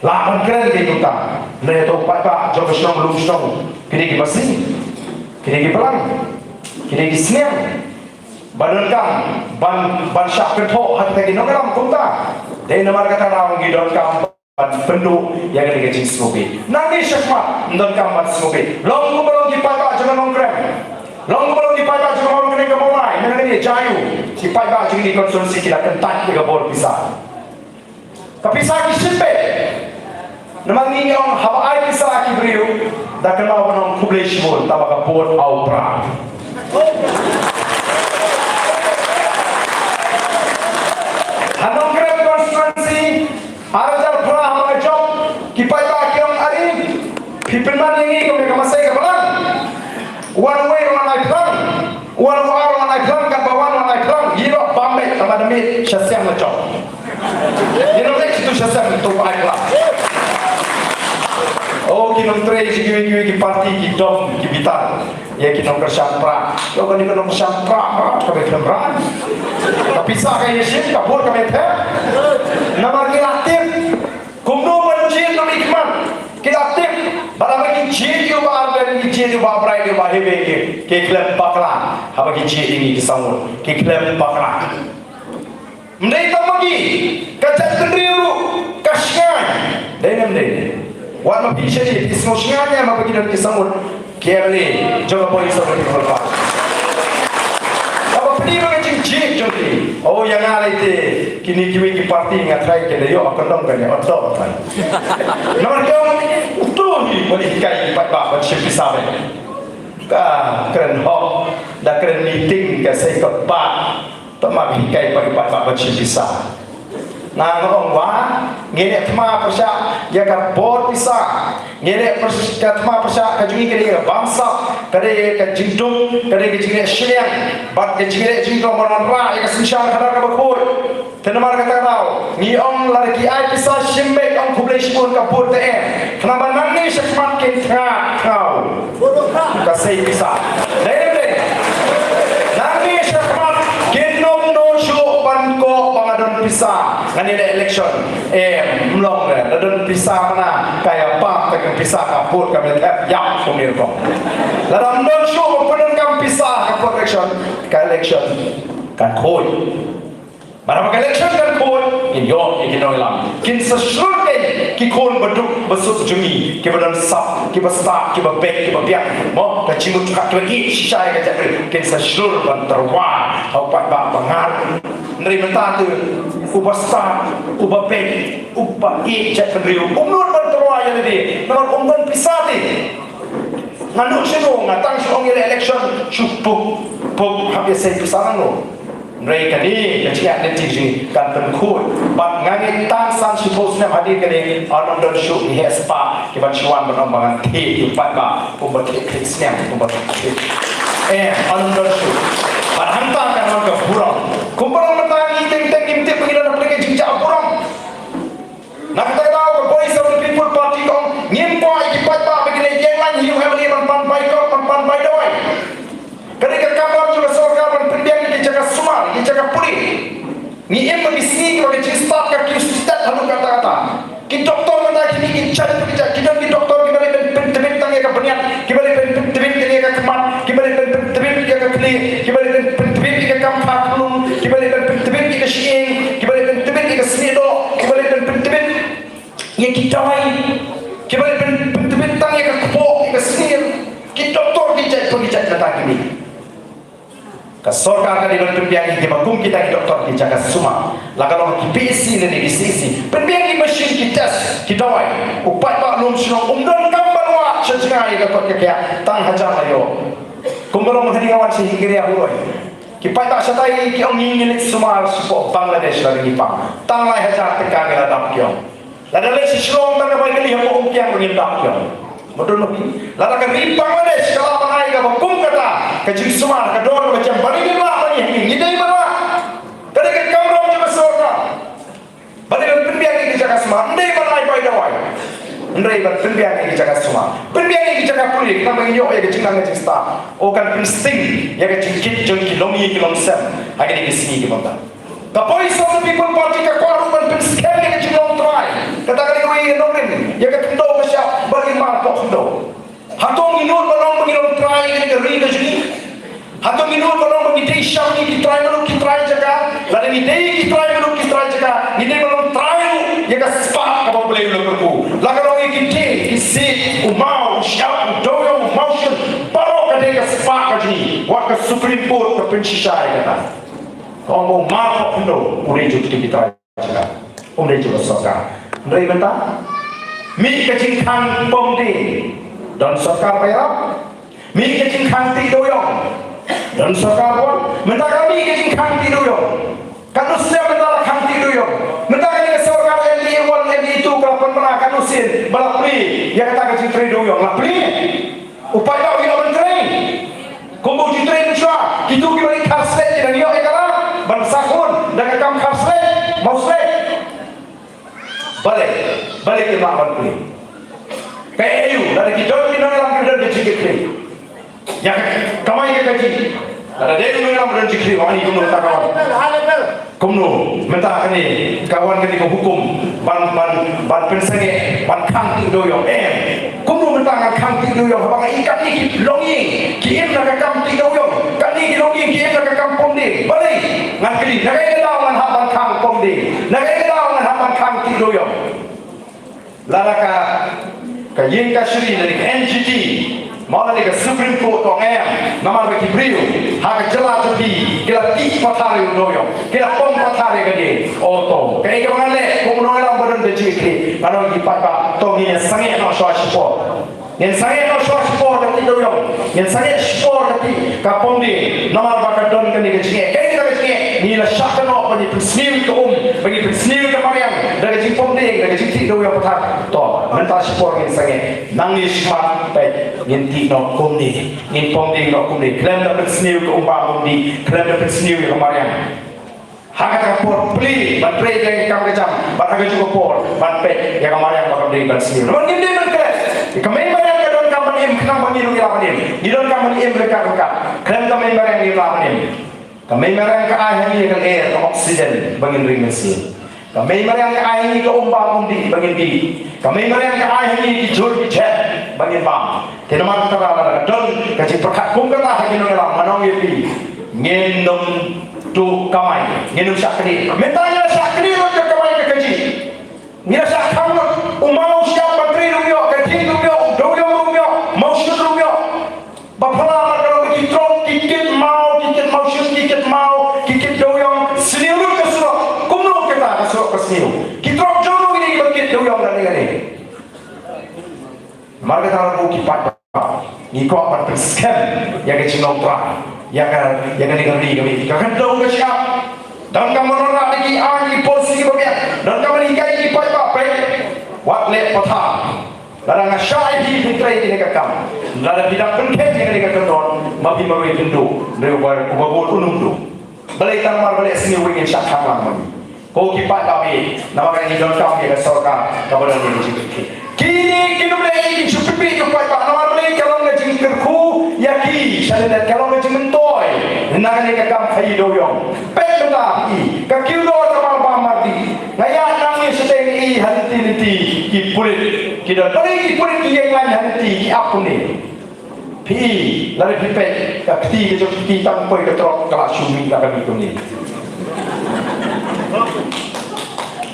S5: lawan keren ke tuta ne to pai ba joga song lu song kini ki masih kini ki belang kini ki siang badan kam ban syak kentok hati tadi nongram kumta dari nomor kata raung gidon kam ban pendu yang ada kecing smoke nanti syakmat ndon kam ban smoke long belum dipakai jangan nongkrem long belum dipakai jangan orang kena kemulai nanti dia jayu dipakai jangan di konsumsi kita kentat ke bor pisah tapi pisah kisipet namang ni yang hawa ai pisah ki beriu dah kenal banong kublish pun tabaka bor au pra Hanong keren konstituensi Arajar pernah mengajak Kipai tak kiong hari Pipin man ini kami kamasai ke belang One way orang naik belang One way orang naik belang Kan bawan orang naik belang Hirok bambek Sama demi syasiang ngecok Hirok lek situ syasiang Untuk air belang Oh kinong tre Kiwi parti Kidom Kibitan Ya kinong kersampra Kau kan kinong kersampra Kami kinong beran tapi sah kaya sih kabur kami teh nama kita aktif kumno menjin nama ikman kita aktif barang lagi jin juga ada lagi jin juga berai juga hebe ke klub bakla apa ke jin ini disangut ke klub bakla mendai tamagi kacat kendriu kasngan dengan mendai wat mapi jadi ismosnya apa kita disangut kembali jaga polis seperti apa Pedi mengecing jik contoh. Oh yang ada itu kini kiwi ki parti ngatrai kena yo akan dong kena otot kan. Nomor kau utuh ni boleh kai pat ba pat ship sabe. Ka keren hok dah keren meeting ke saya kot ba. Tamak kai pat ba ship sa. Nah ngomong wah ngene thma persya ya ka bor pisah ngene persya thma persya ka jungi kene bangsa kade ka jindung kade ka jinge syang bat ka jinge jindung maran ra ya ka sinshan khara ka bakut tenamar kata kau ni ong lari ai pisah shimbe ong publish pun ka bor te kenapa nangis sekmat ke kau ka sei pisah dai nangis sekmat genom no show panko pangadon pisah ngani ada election mlong dah dan pisah mana kayak apa kayak pisah kapur kami tap ya pemir kok dalam don show penon kam pisah kapur election kan koi barang election kan koi in yo in noilam kin sesul ke ki kon beduk besut jumi ki badan sap ki basta ki babek ki babiak mo ka cimut ka tuki syai ka jakri kin sesul ban terwa au pat ba bangar nerima tu ubasta ubapek upai cek kendriu umur berterwa yang ini nomor umpan pisati ngandung sino ngatang siong election syupuk puk habis saya pisangan lo mereka ni kecil dan tinggi kan terkut bang ngangi tang san suppose na hadir kene anon don show ni spa kiban chuan banambangan ti pat ba pumbat krisnya pumbat anon don show parhanta kan orang kurang kumpulan mentangi teng imti pengiran aplikasi jinjak kurang nak tahu boy some people party kong ngimpoi di pat ba begini yang lain you have liman pan bai doi ketika kabar juga sorga pendiam di jaga sumar di jaga pulih ni emang di sini kalau di start ka kistat halu kata-kata ki doktor menda kini ki cari kerja kita di doktor kita ben tang ya ka beniat kita ben tebet ya ka kemat kita ben tebet ya ka kli kita ben tebet ya ka kampak belum kita ben tebet ya ka sieng kita ben tebet ya ka snedo kita ben tebet ya kita mai kita ben tebet tang ya ka kepo ya ka snir ki doktor ki cari kata kini kasorka kali berpembiang di bakum kita di doktor di jaga suma laga di PC dan di CC pembiang di mesin kita wai upat pak lum sunong umdon kamban wa sejengai dapat kaya tang hajar ayo kumbalong hadi awan si hingri ahuroi kipai tak satai ki ongi milik suma supo Bangladesh lagi pang tang lai hajar tekan la dap kyo lada le si slong tang bai kali hapo umpiang ngin dap kyo betul lagi lada kan di Bangladesh kalau panai ka bakum kata kecil semar kedor macam balik lah ni ngidai mana ketika kamu juga sorga balik penbiang di jaga semar ndai mana bai dawai ndai ban penbiang di jaga semar penbiang di jaga pulih kita menginyo ya kecil ngajin sta o kan insting ya kecil kit jeng kilomi kilomsem hari ni sini gimana kapoi some people party ka kwaru ban penskel ya kecil long try kata kali wi nongin ya kendo ka siap bagi mar pok ndo hatong inur balong mengilong try ni ke ri ke sini hatong inur balong mengidei syam ni ki try balong ki try jaga lada ni dei ki try balong ki try jaga ni dei balong try ya ka spa ka boleh lo perku laga lo ki te ki si umau syam doyo motion baro ka dei ka spa ka ni wa ka supreme court ka pensisai kata kau mau pok ndo uri ju ki try jaga umre ju soka ndai benta mi ka jing khang pom di dan सरकार bayar mi ke jing khang ti doyong dan सरकार pun minta kami ke jing khang ti doyong kan usia minta khang ti doyong minta kami ke सरकार LD1 LD2 kapan pernah kan usin balapli ya kata ke jing tri doyong lapli upaya kita menteri kumbu jing tri nuswa kitu ki balik khaslet dan yo ekala ban sakun dan kam khaslet mauslet balik ke mak ban kayak ayu dari kita ni dalam kerja dicikit yang kamai ke kaji ada dia ni dalam kerja dicikit wani kumno tak kawan kumno minta kini kawan kini hukum ban pensenge ban kang ti doyo kumno minta kan kang ti doyo bang ikat ni longi kiim nak kang ti doyo kan ni longi kiim nak kang pom di balik ngan kini nak dalam ngan haban kang pom di nak dalam ngan haban kang ti doyo lalaka kayin kasri dari NGT malah ni ke Supreme Court orang nama bagi beliau hak jelas tadi kita ti patari doyo kita pom patari kadi auto kayak mana le komuno dalam badan dejiki kalau di pak to ni sangat no support yang sangat no support tadi doyo yang sangat support tadi kapom di nama baka don kadi kecil kayak ni la syakno bagi presniu ke bagi presniu ke mariam dari jipom di dari jiti doyo patah to mental support yang sangat nangis mat baik ngin no kumni ngin pom di no kumni klem da presniu ke umpam di klem da presniu ke mariam hakat por pli ban pre yang kam kecam ban haga juga por ban pe yang mariam bakal di presniu non ngin di ke kemai mariam ke don kam im kam bagi lu ilapan di don kam im mereka klem da mai mariam ilapan kami merang ke air ni ke air ke oksigen bagi ring mesin kami merang ke air ni ke umbang undi bagi di kami merang ke air ni ke jur ke jet bagi bang tidak mahu terlalu don kasih perkat kum kata hakin orang manong yepi ngendom tu kamai ngendom sakri mentanya sakri lo ke kamai ke kaji mira sakam umau siap menteri rumyo kaji rumyo doyo rumyo mau syut rumyo bapala kalau begitu kikit mau kikit mau kikit doyong seniru kesuruh kumno kita kesuruh keseniru kita jono ini kikit doyong dan ini marga tahu kipat ngikok berpeskan yang kecil nongkrong yang kan ngeri kami kan dong ke siap Dan kamu nolak lagi angin polisi kemudian. Dan kamu lingkai di pai bape. Watle patah. Larang asyai di fitrai ini kakam. Larang tidak penting ini kakam don. Mabi mabi tentu. Lewat kubabul unum tu. Balik tamar balik sini wingin syak hamang mami. Kau kipat kami. Nama kami don kami ke sorga. Kabar ini cikgu. Kini boleh ini cukupi kupat pak. Nama balik kalau ngajing kerku yaki. Saya kalau ngajing mentoy. Nak ni kakam kai doyong. Pek benar i. Kaki do kamal pamati. Ngaya nangis sedeng i hanti ki pulit. Kita balik ki pulit ki yang lain hanti ki apa ni? Pi lari pipet kaki ke jok tang poi ke trok kelas sumi kami tu ni.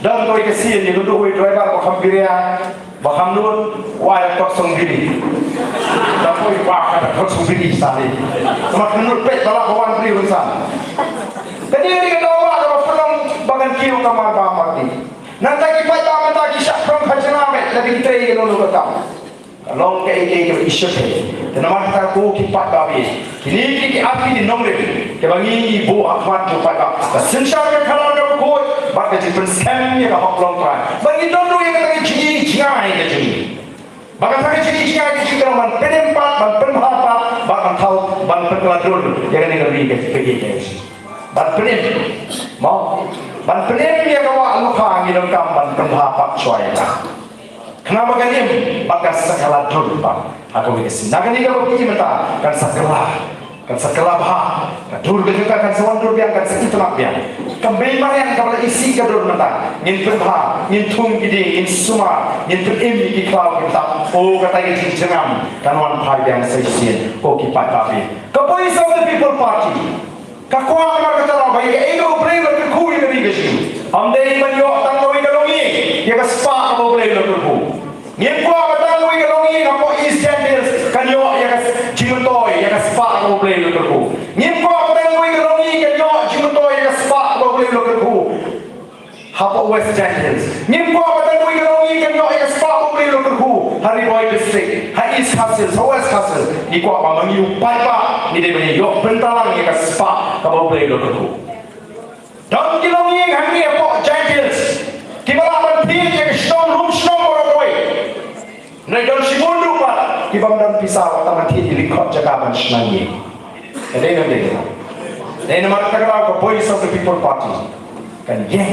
S5: Dan kau kesian ni duduk driver bakam biria bakam nun wah tok song diri. Dan kau kata tok song diri sali. Mak menurut pet balak kawan beri urusan. Jadi ni kata awak kalau perang bagan kilo kamar mati. Nanti kita tak mati syak perang kajenamet dari kita ini lalu kata. Long ke isu ni, nama kita ko kipat kami. Kini ki api di nomor ni, kebangi ibu akhwat kipat kami. Sensar ke kalau ada ko, bagai jipen scam ni kahok long try. Bagi dono yang kata ciri cengai ke ciri. Bagai kata ciri cengai ke ciri kalau man penempat, man penhapat, bagai tahu, man penkeladun yang ni kali ke pergi ke. Man penem, mau, man penem yang kawa luka ni dalam man penhapat cuai lah. Kenapa kan ini? Maka segala dulu pak. Aku berkesin. Nak ni kalau pergi mentah kan segala bah. Dulu kita kan sewan dulu biang kan sekitu nak biang. Kembali mana yang kalau isi ke dulu mentah. Nyintum bah, nyintum gede, insuma, nyintum ini di kau kita. Oh kata ini jengam. Kan wan pai biang seisian. Kau kipat tapi. Kau is of the people party. Kakuan nak kata apa? Ego play lebih cool dari kesini. Amdei menjawab tanggung ikalongi. Dia kespak kau play lebih cool. Ngin kuah batang wing kalongi ngapo East Champions kanyo ya kas jimutoy ya kas pa ko play lo ko. Ngin kuah batang wing kalongi kanyo jimutoy ya kas pa ko play lo ko. Hapo West Champions. Ngin kuah batang wing kalongi kanyo ya kas pa ko play lo ko. Hari Boy District, Hari East Castle, West Castle. Ni kuah pa mangiu pai pa ni de bani yo bentalang ya kas pa ko play lo ko. Dan kilongi hangi hapo Champions. Kibala man pin ya stone room stone Nai don si mundu pak, kibam dan pisau atau mati di likot jakaban senangi. Ada yang ada. Dan nama kita kalau Voice of the People Party, kan yang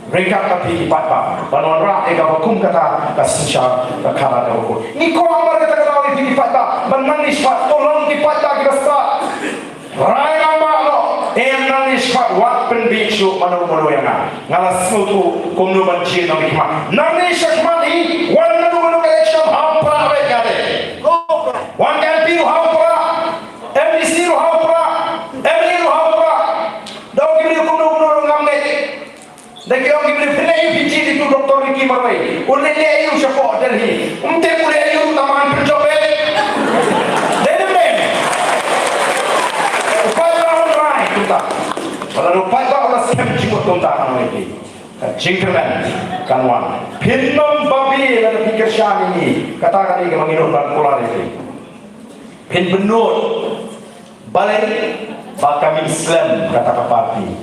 S5: mereka tapi kipat pak, banon rak ega bakum kata kasinca kara dahulu. Ni kau amar kata kalau itu kipat pak, menangis pak, tolong kipat pak kita start. Rai nama lo, nangis pak, wat penbicu manu yang ngalas mutu kumnu banci nang hikmah. Nangis hikmati, wan election hampra regade. One can be hampra, MDC hampra, MD hampra. Dau gibri kuno ngamne. Dagi dau gibri pene PG itu Dr. Ricky Marwai. Unne le ayu syapo Delhi. Unte pure ayu taman pencobe. Denem. Upai lawan rai kita. Kalau upai lawan scam cimut tonta kan lagi. Jingkerman kanwan pinnom babi ada pikir syam ini katakan ini menginut dan polar ini pin benut balik bakam Islam kata parti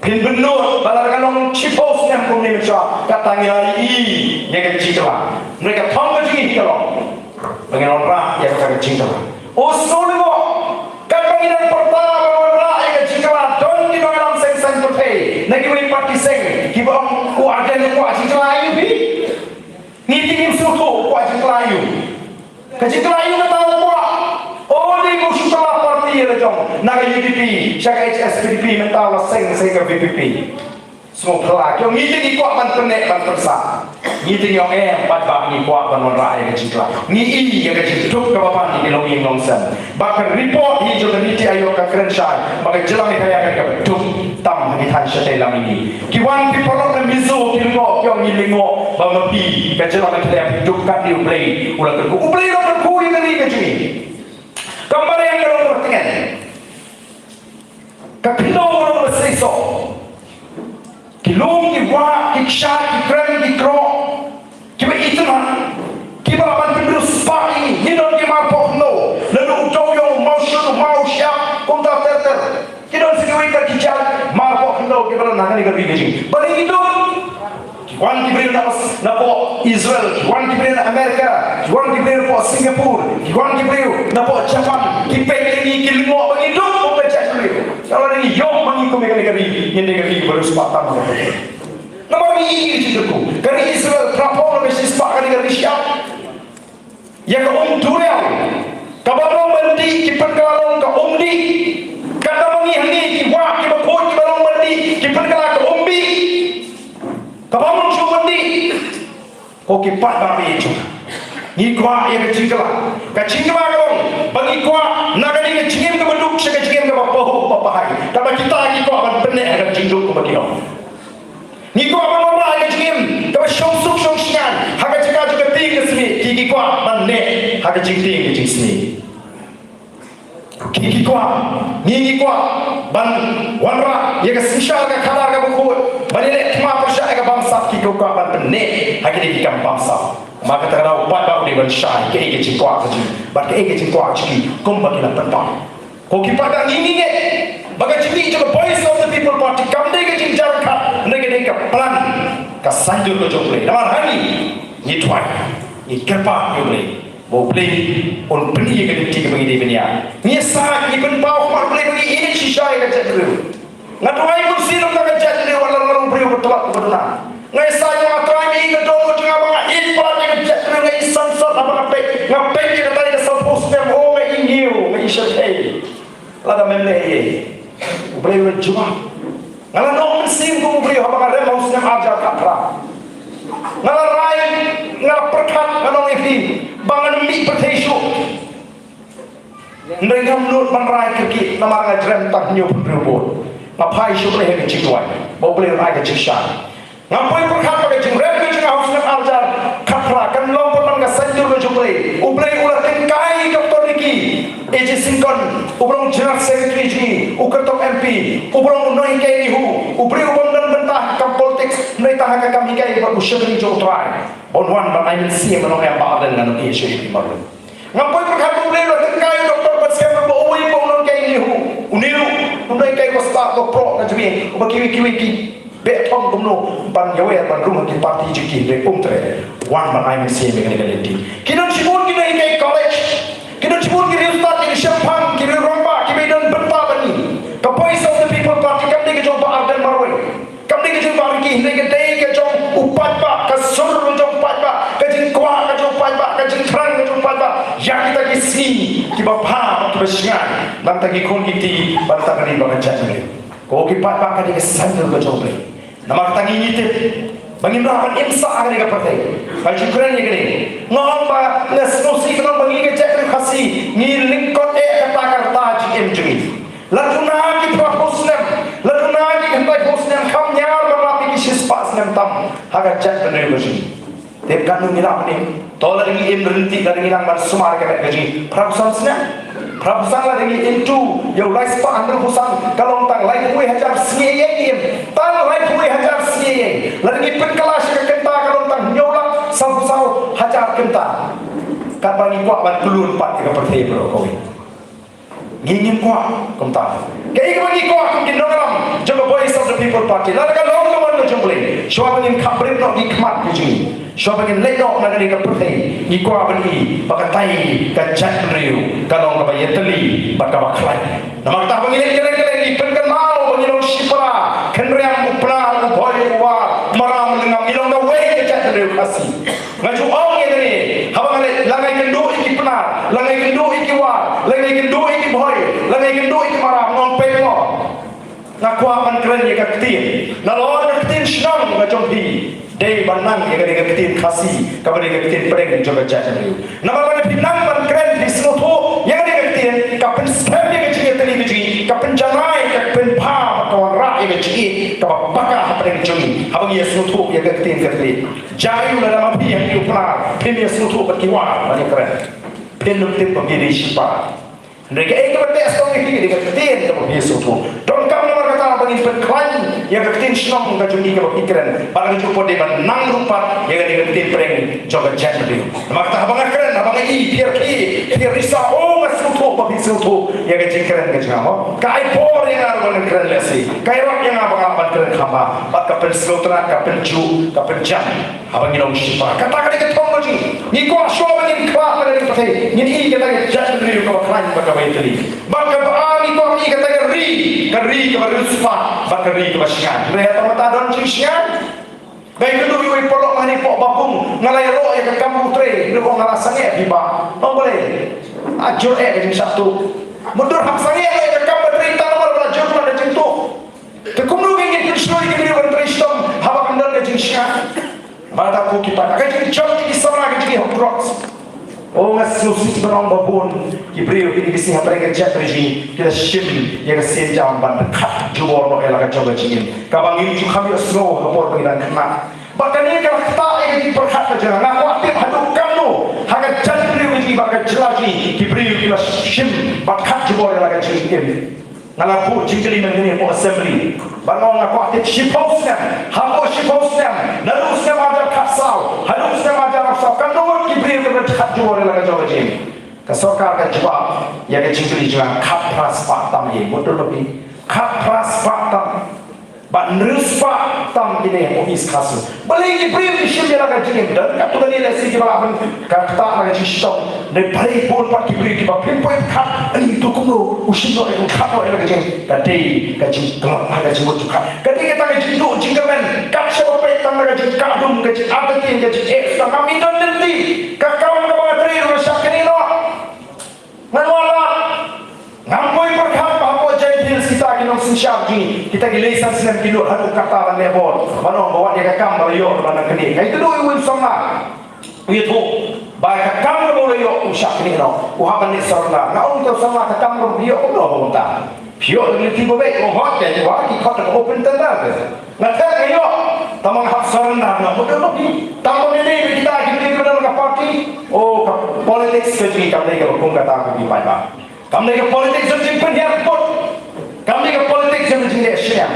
S5: pin benut balik kalong cipos yang kumni macam kata ngai i yang kecil mereka thong kecil kalau menginut rak yang kata kecil oh solimo kan menginut pertama rak yang kecil don di dalam seng putih nak boleh parti seng kibang kuat dan kuat cik layu bi ni tingin suku kuat cik layu kecik layu kata kuat oh ni musuh salah parti ya jong nak UDP syak HSPDP mental seng ke VPP semua pelak yang ni tinggi kuat bantunek bantusa ni tinggi yang bat ni kuat bantuan rakyat kecik layu ni yang kecik duk ke bawah ni long yang longsan bahkan report hijau dan niti ayo ke kerensai maka jelang ni kaya ke duk tam ni tan syai lam ini kiwan di polok na mizo kilgo yang ngilingo bamapi ka jelang ni kaya duk kat di ublay ulang terku ublay lo terku ini ke cumi gambar yang kalau bertengan kapino lo berseso kilung kiwa kikshat kikren kikro kiba itulah kiba ban pendus pagi hidon kima pokno lalu utau yang mau syuk mau syap kontak terter kidon sinuin ka kijal mau pokno do ke bala nangani garbi gejing bali itu Wan diberi na po Israel, wan diberi na Amerika, wan diberi po Singapura, wan diberi na po Japan, kipek ini kilimo bagi hidup po pecah dulu. Kalau ini yom bagi kami kami yang negatif baru sepatah malam. Nama ini hidupku. Kali Israel rapor mesti sepak kali kali siap. Yang dunia, kabarong mandi kipen kalong ka umdi, kata mangi hani kiwa kibakoi kibarong mandi kipen kalong ka umbi. Kabangun cumandi, koki pat babi itu. Ni kuah yang kecingkala, kecingkala kamu. Bagi kuah nagani kecingin kebenduk, sekecingin kebapahu papahai. Tapi kita lagi kuah ban benek kecingduk kebagi orang. Ni kuah ban orang kecingin, tapi sungsuk sungsian. Hak kecingkala juga tinggi sini. Kiki kuah ban nek, hak kecingting kecing sini. Kiki kuah, ni kuah ban wanra, ya kesisal ke kabar ke buku. Balik cuma percaya ke bangsa kita kuah ban benek, hak ini kita bangsa. Maka terkena upat baru di bersai ke ege cingkuak saja. Bat ke ege cingkuak ciki, kumbang kita tempat. Kau kita dah ini ni, bagai ciki juga voice of the people party. Kamu dek cingjar kat, dek plan, kasanjur ke jomble. Nama hari ni tuai, ni kerpa jomble. Bau beli, on beli ke tiga bagi dia punya. Ni sah, ni pun bau mar beli bagi ini sisa yang kecil dulu. Ngatuai pun siram tak kecil dulu, walau beri bertolak berdoa. Ngai saya ngatuai ini kedua tengah bang ipat yang kecil dulu ngai sansat apa ngapek kita tadi kesal postem oh ngai ingiu ngai syai. Lada memlei, beri berjuang. Ngala nok sim ku beri apa kerja mau senam ajar kapra. Ngala rai ngala perkat ngalong ifi bangan mi pertesu. Mereka menurut menerai kaki nama ngajaran tak nyup berubah. Ngapai syukur yang kecil tuan, mau beli rai kecil syar. Ngapai perkat pakai jengret kecil harus nak ajar kapra kan lompot nang sanjur ke jumlah. Ublay ulah tingkai kaptor niki. Eji singkon, ubrong jenak sekretari ji, ukertok MP, ubrong noi kai nihu, ubri ubong dan bentah kam politik, noi tah ka kami kai ba usah ni jo try. Bonwan ba ai si menong yang ba dan ngan ni syai di maru. Ngapai perkat ublay ulah tingkai doktor pasien ba uwi ba non kai nihu. Uniru, noi kai ko start do pro na jemi, ba kiwi ki betong kumno ban yawe ban rumah ki parti jiki re umtre. Wan ba ai si mengan ni. Kinon sibun kini kai college. Kita cuma kiri ustaz, kiri syafang, kiri romba, kiri dan berta bani. Voice of the people party kami ni kejauh Arden Marwai. Kami ni kejauh Bariki, ni kedai kejauh upat ba, kesur kejauh upat ba, kejauh kuah kejauh upat ba, kejauh terang kejauh upat ba. Yang kita kisi, kita paham, kita bersian. Dan kita kon kiti, bantah kali bangan ni. Kau kipat ba kali kesandal kejauh beli. Nama kita ngitip. Bagi melawan imsa akan dikerti. Bagi kurang yang ini, ngomba ngesnosi kenal bagi kecek khasi, ngiling kote kata kata jim jumi. Lalu nagi propusnem, lalu nagi hentai pusnem kamnyar berlapi kisis pasnem tam, haga cek benar bersih. Tepkan mengira ini, tolak ini berhenti dari hilang bersumar kemek gaji. Prabusan lah dengan itu, yang lain sepak ambil pusang. Kalau tang lain kue hajar siye tang lain kue hajar siye. Lalu penkelas ke kenta kalau tang nyola sau hajar kenta. Kat bagi kuat ban pelun 4-3 bro kau. Ngingin kuat kenta. Kaya bagi kuat mungkin dalam jaga voice of the people party. Lalu kalau orang jumlah, siapa yang kabrit nak dikmat begini. Siapa yang ledok nak ada kepercayaan, ikut beli, pakai kacang riu, kalau kau bayar teli, pakai baklai. Nama kita panggil jalan-jalan ini, pengen mau panggil sipra, kenriam upra, uboy uwa, maram dengan ilong gawe kacang riu kasih. Ngaju orang ini, habang langai kendu iki penar, langai kendu iki war, langai kendu iki boy, langai kendu iki maram, ngompe mo. Ngaku aman keren ya ketin, nalor ketin senang ngajong di. Day banang yang ada ketin khasi, kabar yang ketin pereng juga jajan itu. Nama mana pinang ban keren di seluruh yang ada ketin, kapan scam yang kecil tadi kecil, kapan jangai, kapan pam, kawan rak yang kecil, kapan bakar apa yang kecil, abang ia seluruh yang ketin ketin. Jauh dalam api yang diupas, pemia seluruh berkiwar banyak keren. Penum tim pemilih siapa? Mereka kebetulan setong ini dengan ketin kapan ia seluruh. Don't come nama kata bagi berklaim yang ketin senang dengan juni kapan pikiran. Barang jumpa di nang rupat yang ada ketin pereng joget jet itu. Maka abang keren, abang ini biar risau oh masuk bagi suatu yang kecil keren kecil apa? Kai por yang ada keren lesi, kai rock yang apa keren kamba, bak kapel sekolah, kapel ju, kapel jam, apa ngilong siapa? Kata kita tong lagi, ni kau asal ni kelak pada kita, ni kita judge diri kau kain bak apa itu, bak apa ni kau ni kata keri kepada ruspa, bak keri kepada syian, mereka mata don syian. Baik itu ibu polok mani pok babung ngalai roh yang ke kampung tre, lu kau ngalah sangat tiba, tak boleh. Ajur jadi satu. Mundur hak sangat yang ke kampung tre tanah belajar pula ada cintu. Kekumlu ingin tersuai ke dia orang Islam, haba kendal ada jinsya. Bata ku kita akan jadi jauh di sana akan jadi hokroks. Oh ngasusi berang babun, Ibrahim ini bising apa yang kerja terjadi kita shim yang sejam ban dekat jubor no elak coba cingin. Kabang ini juga kami slow kapor pengiran kena. Bahkan ini kalau kita yang diperhat saja, nak waktu haduk kamu, hanya jadi Ibrahim ini bakal jelagi Ibrahim kita shim bakat jubor elak cingin. Ngalapu jingkeli mengenai po assembly, bangun aku waktu shiposnya, hambo shiposnya, narusnya majar kasau, harusnya majar kasau, kan nomor Ibrahim kita dekat jubor elak coba cingin. Kesokar ke jawab, yang kecil juga kapras patam ye, betul lebih kapras patam, ban ruspa tam ini ofis kasus. Balik Ibrahim isim dia lagi jengin dan kat tu ni lesi kita apa kata lagi sistem. Dari balik pun pak Ibrahim kita pinpoint kat ini tu kuno usim tu itu kat tu lagi jengin. Kati kaji kelak lagi jengin juga. Kati kita lagi jengin tu jengkemen kat siapa petang lagi jengin kadung kaji apa tu kaji ekstra kami don nanti kakawan kawan teri rusak ni lo. Menolak ngampoi perkham bahawa jadi kita kinong sinsyab ni kita gilesan sinan kilo hadu kata ban lebon manong bawa dia kakam balayo ban kini kai tu iwin sama itu baik kakam balayo usyak ni no uhaban ni sarna na untuk sama kakam balayo ko no bonta pio ni tibo be ko hot ya wa ki khot open tanda ngata kayo tamang hak sarna na betul ni tamang ni kita kita dalam parti oh politics ke kami ke hukum kata di pai kami ke politik sejak penyiar pun, kami ke politik sejak Asia.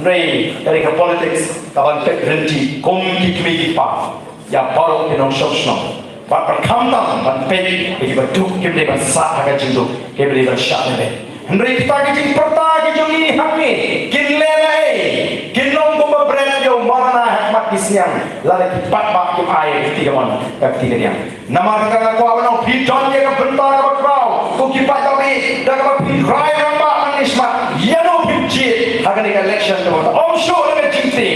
S5: Dari ke politik, kawan terhenti, komik kami pa, ya baru kita sosno. Bahkan kamdam, bahkan pegi, kita betul kita bersah agak cintu, kita bersah ni. Dari kita kita pertama kita ini kami, kita lelai, kita nombor berani yo mana hikmat kisian, lalu kita pat kita air tiga mana, tiga dia. Nama kita aku awal bidon dia bentar apa kau, tu kita tapi dah apa bidrai rampak manisma, ya no bidji, akan dia election tu. Show dengan cinta.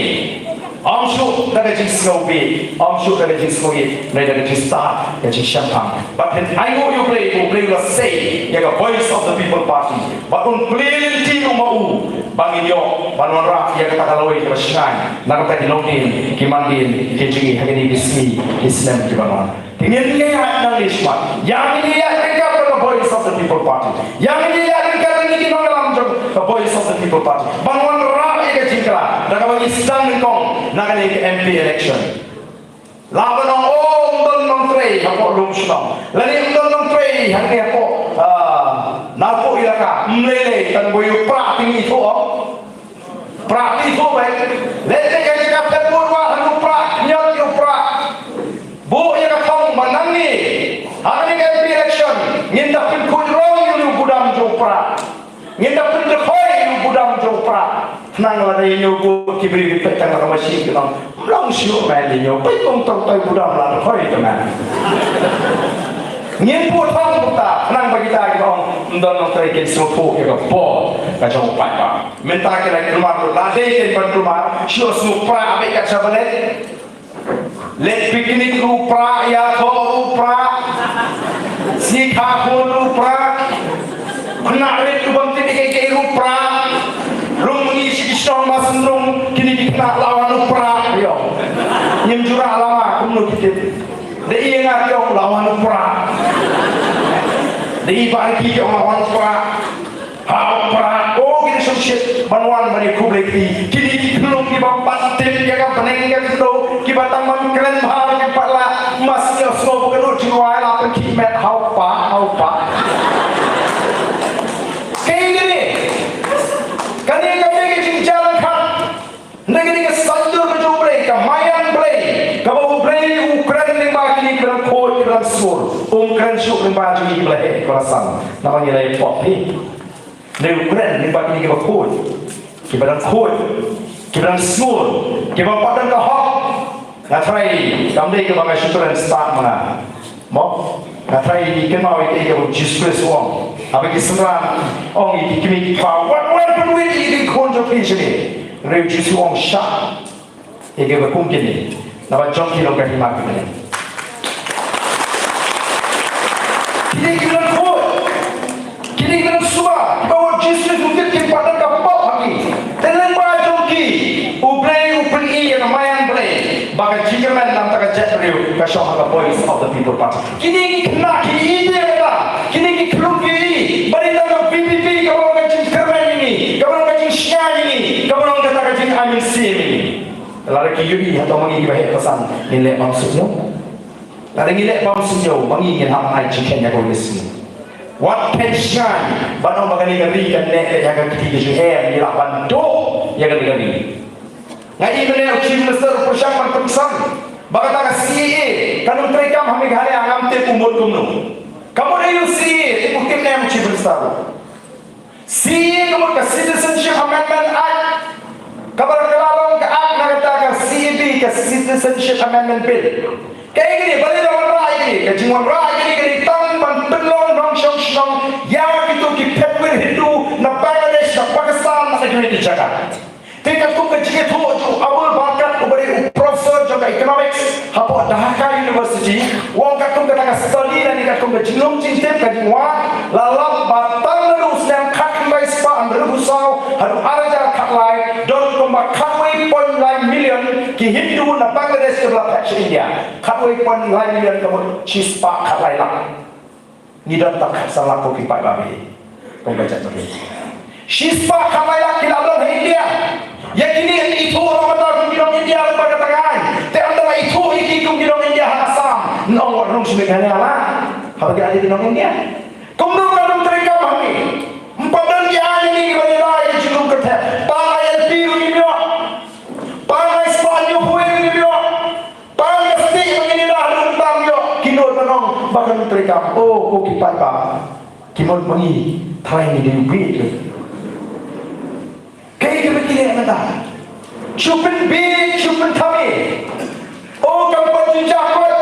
S5: Show dengan cinta show dengan cinta mereka dengan cinta dengan champagne. But when I know you play will say, you have voice of the people party. But on play team mau bangin yo, banora yang kata kalau itu bersyai, nak kata dilongin, kimandin, kejengi hari ini bismi Islam di mana. Ingin dia nak ismat, yang ini yang mereka adalah voice of the people party. Yang ini yang mereka ini kita dalam the voice of the people party. Bangun rakyat keciklah, nak bagi Islam kong, nak ada MP election. Lawan orang menteri, apa belum sudah. Lalu menteri, yang ni apa? Nafu ilaka, meleleh, dan boyu praktik itu, praktik itu baik. Leleh yang cakap terbuat, lalu praktik, nyat itu praktik. Bu yang kata menang ni, hari ni MP election, ngindak pun kujrong yang budam jopra, ngindak pun dekoi yang budam jopra. Nang ada yang nyobu kibri kita tengah masih kita, langsung main dia nyobu, pun tertai budam lah dekoi teman. Nyemput hang buta, nang bagi kita orang mendorong terikat semua yang kepol, kacau apa? Minta kita rumah tu, ladai ke rumah, show semua apa kacau balik. Let piknik rupra, ya kau rupra, si kakun rupra, kena let tu bang titik ke rupra, rum ni si kisah masan rum kini kena lawan rupra, yo, nyemjura lama kumno kita, deh ingat yo lawan rupra, deh bagi yo lawan rupra. Apa? Oh, kita sukses manuan bani kublik ni. Kini belum kita paten dia kan penengah itu kita taman keren bahar kita lah masih semua bukan urut lah penkimet apa. Kayak gini, kan yang kami kita jalan kan, negeri kita sandur berjumpa play, kamayan play, kamu play Ukraine ni bagi ni kena kod kena sur, keren syuk ning baju ni boleh kerasan namanya lay pop ni lay keren ning baju ni ke bakut ke badan kut ke badan small ke badan ke hot ngatrai kamdei ke bagai syukuran start mana mo ngatrai di kenal itu ke Jesus wong apa ke semran ong iki kimi pa what pun ini konjo pisini reu Jesus wong sha iki bakum kini naba jong ki lo ka himak ni kini kita kut kini kita suba bawa Jesus mungkin ke padan ka pop lagi telan ba jong ki ubrei yang mayan brei bagai jikaman nam taka jet reu ka shoh ka voice of the people party kini kena kini ide kata kini ki klub ki bari taka PPP ka orang ka jing keren ini ka orang ka jing share ini ka orang ka taka jing amin sim ini lari ki yudi atau mangi bahaya pesan nilai maksudnya lari nilai maksudnya mangi yang ham ai jikenya ko yesi what can shine bano magani gari kan ne yang ka kiti ki he ni la bantu yang gari ngai bene chief minister Prashant Mantamsang bagata ka CA kanun trekam hami ghare angam te kumur kumnu kamu ayu CA te bukin nem chief minister CA kamu ka citizenship amendment act kabar kelarong ka act nagata ka CAB ka citizenship amendment bill kaya gini bali lawan rai gini ka jingwan rai gini tang ban belong rong shong yang itu ki petwin Hindu na Bangladesh na Pakistan na gini di Jakarta tingkat ku kecil tu awal bakat kuberi profesor juga economics hapo Dhaka University wong kat ku kata study dan kat ku kecilung cincin kajingwa lalap batang terus yang kat ku spa ambil busau haru araja kat lai don ku makatwe point lain million ki Hindu na Bangladesh ke belah patch India katwe point lain million kamu cispa kat lai lah ni dan tak salah ku kipai babi ku baca tu cispa kat lai lah kila belah India yang ini itu orang kata kung India lembaga tangan. Te antara itu iki kung India Assam. Nong orang sebegini ala. Apa dia ada di India? Kung nong mereka kami. Empat dia ini bagi rakyat cukup kerja. Para LP ini dia. Para Spanyol ini dia. Para stik begini dah tentang dia. Kino nong bahkan mereka. Oh, kau kipat pak. Kimon mengi. Thai ini diubah. Kaya begini kata, cupin bi, cupin kami. Oh, kampung jinjakot.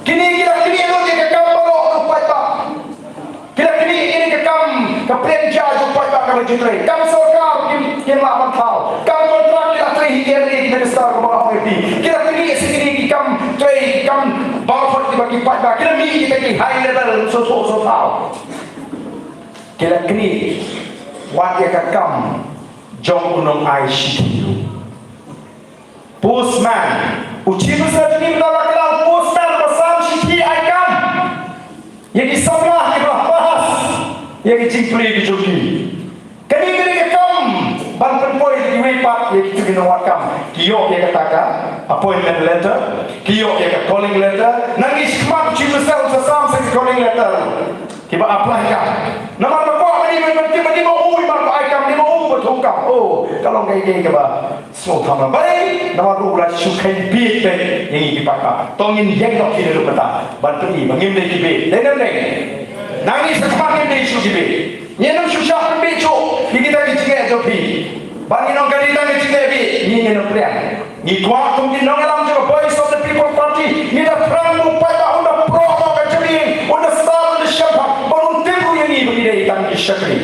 S5: Kini kira kini lo dia kampung lo kupai pak. Kira kini ini kekam, kepenja kupai pak kami jutrai. Kam sorkar kim lapan tau. Kam kontrak kira teri hingga kita besar kemana orang ini. Kira kini segini kam teri kam bawah kita kupai pak. Kira ni kita ki high level so tau. Kira kini wajah kekam. Jong unong ai shikiru postman uchi besar ni mendapat kelau postman pesan shiki ai kam yang disablah di bahas yang dicingkli di joki kini kam ban poi di wipat yang kita nawat kam kiyo yang katakan appointment letter kiyo yang calling letter nangis kemak uchi besar sesam segi calling letter tiba apply kam nama apa ni mesti mau ban ai kam ni mau betul kam oh kalau kayak ba semua thamang baik nama ru la sukai bi te yang iki pakak tongin yang dok kini lu kata bantu ni mangim dei kibe dengan dei nangis semakin dei su kibe nyenam susah bi cu kita dicige jopi bagi nong kali kita dicige bi ni nyenam priang ni kuat tung nong alam jo voice of the people party ni da pramu pada unda pro ka jadi unda star unda syabab baru tempo yang ni bagi dei tang syakri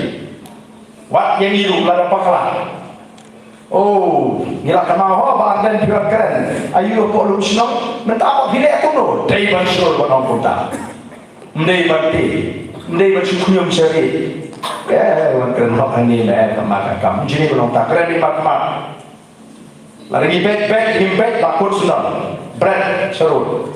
S5: wat yang hidup lada pakala. Oh, gila kenal ho bang dan juga keren. Ayu po lu snok, minta apa bila aku no. Dai ban sur ko nong punta. Ndai bakti, ndai ban sukunyum seri. Wan keren ho ani na kamaka kam. Jini ko nong ta keren di makma. Lagi back impact bakut sudah. Brand seru.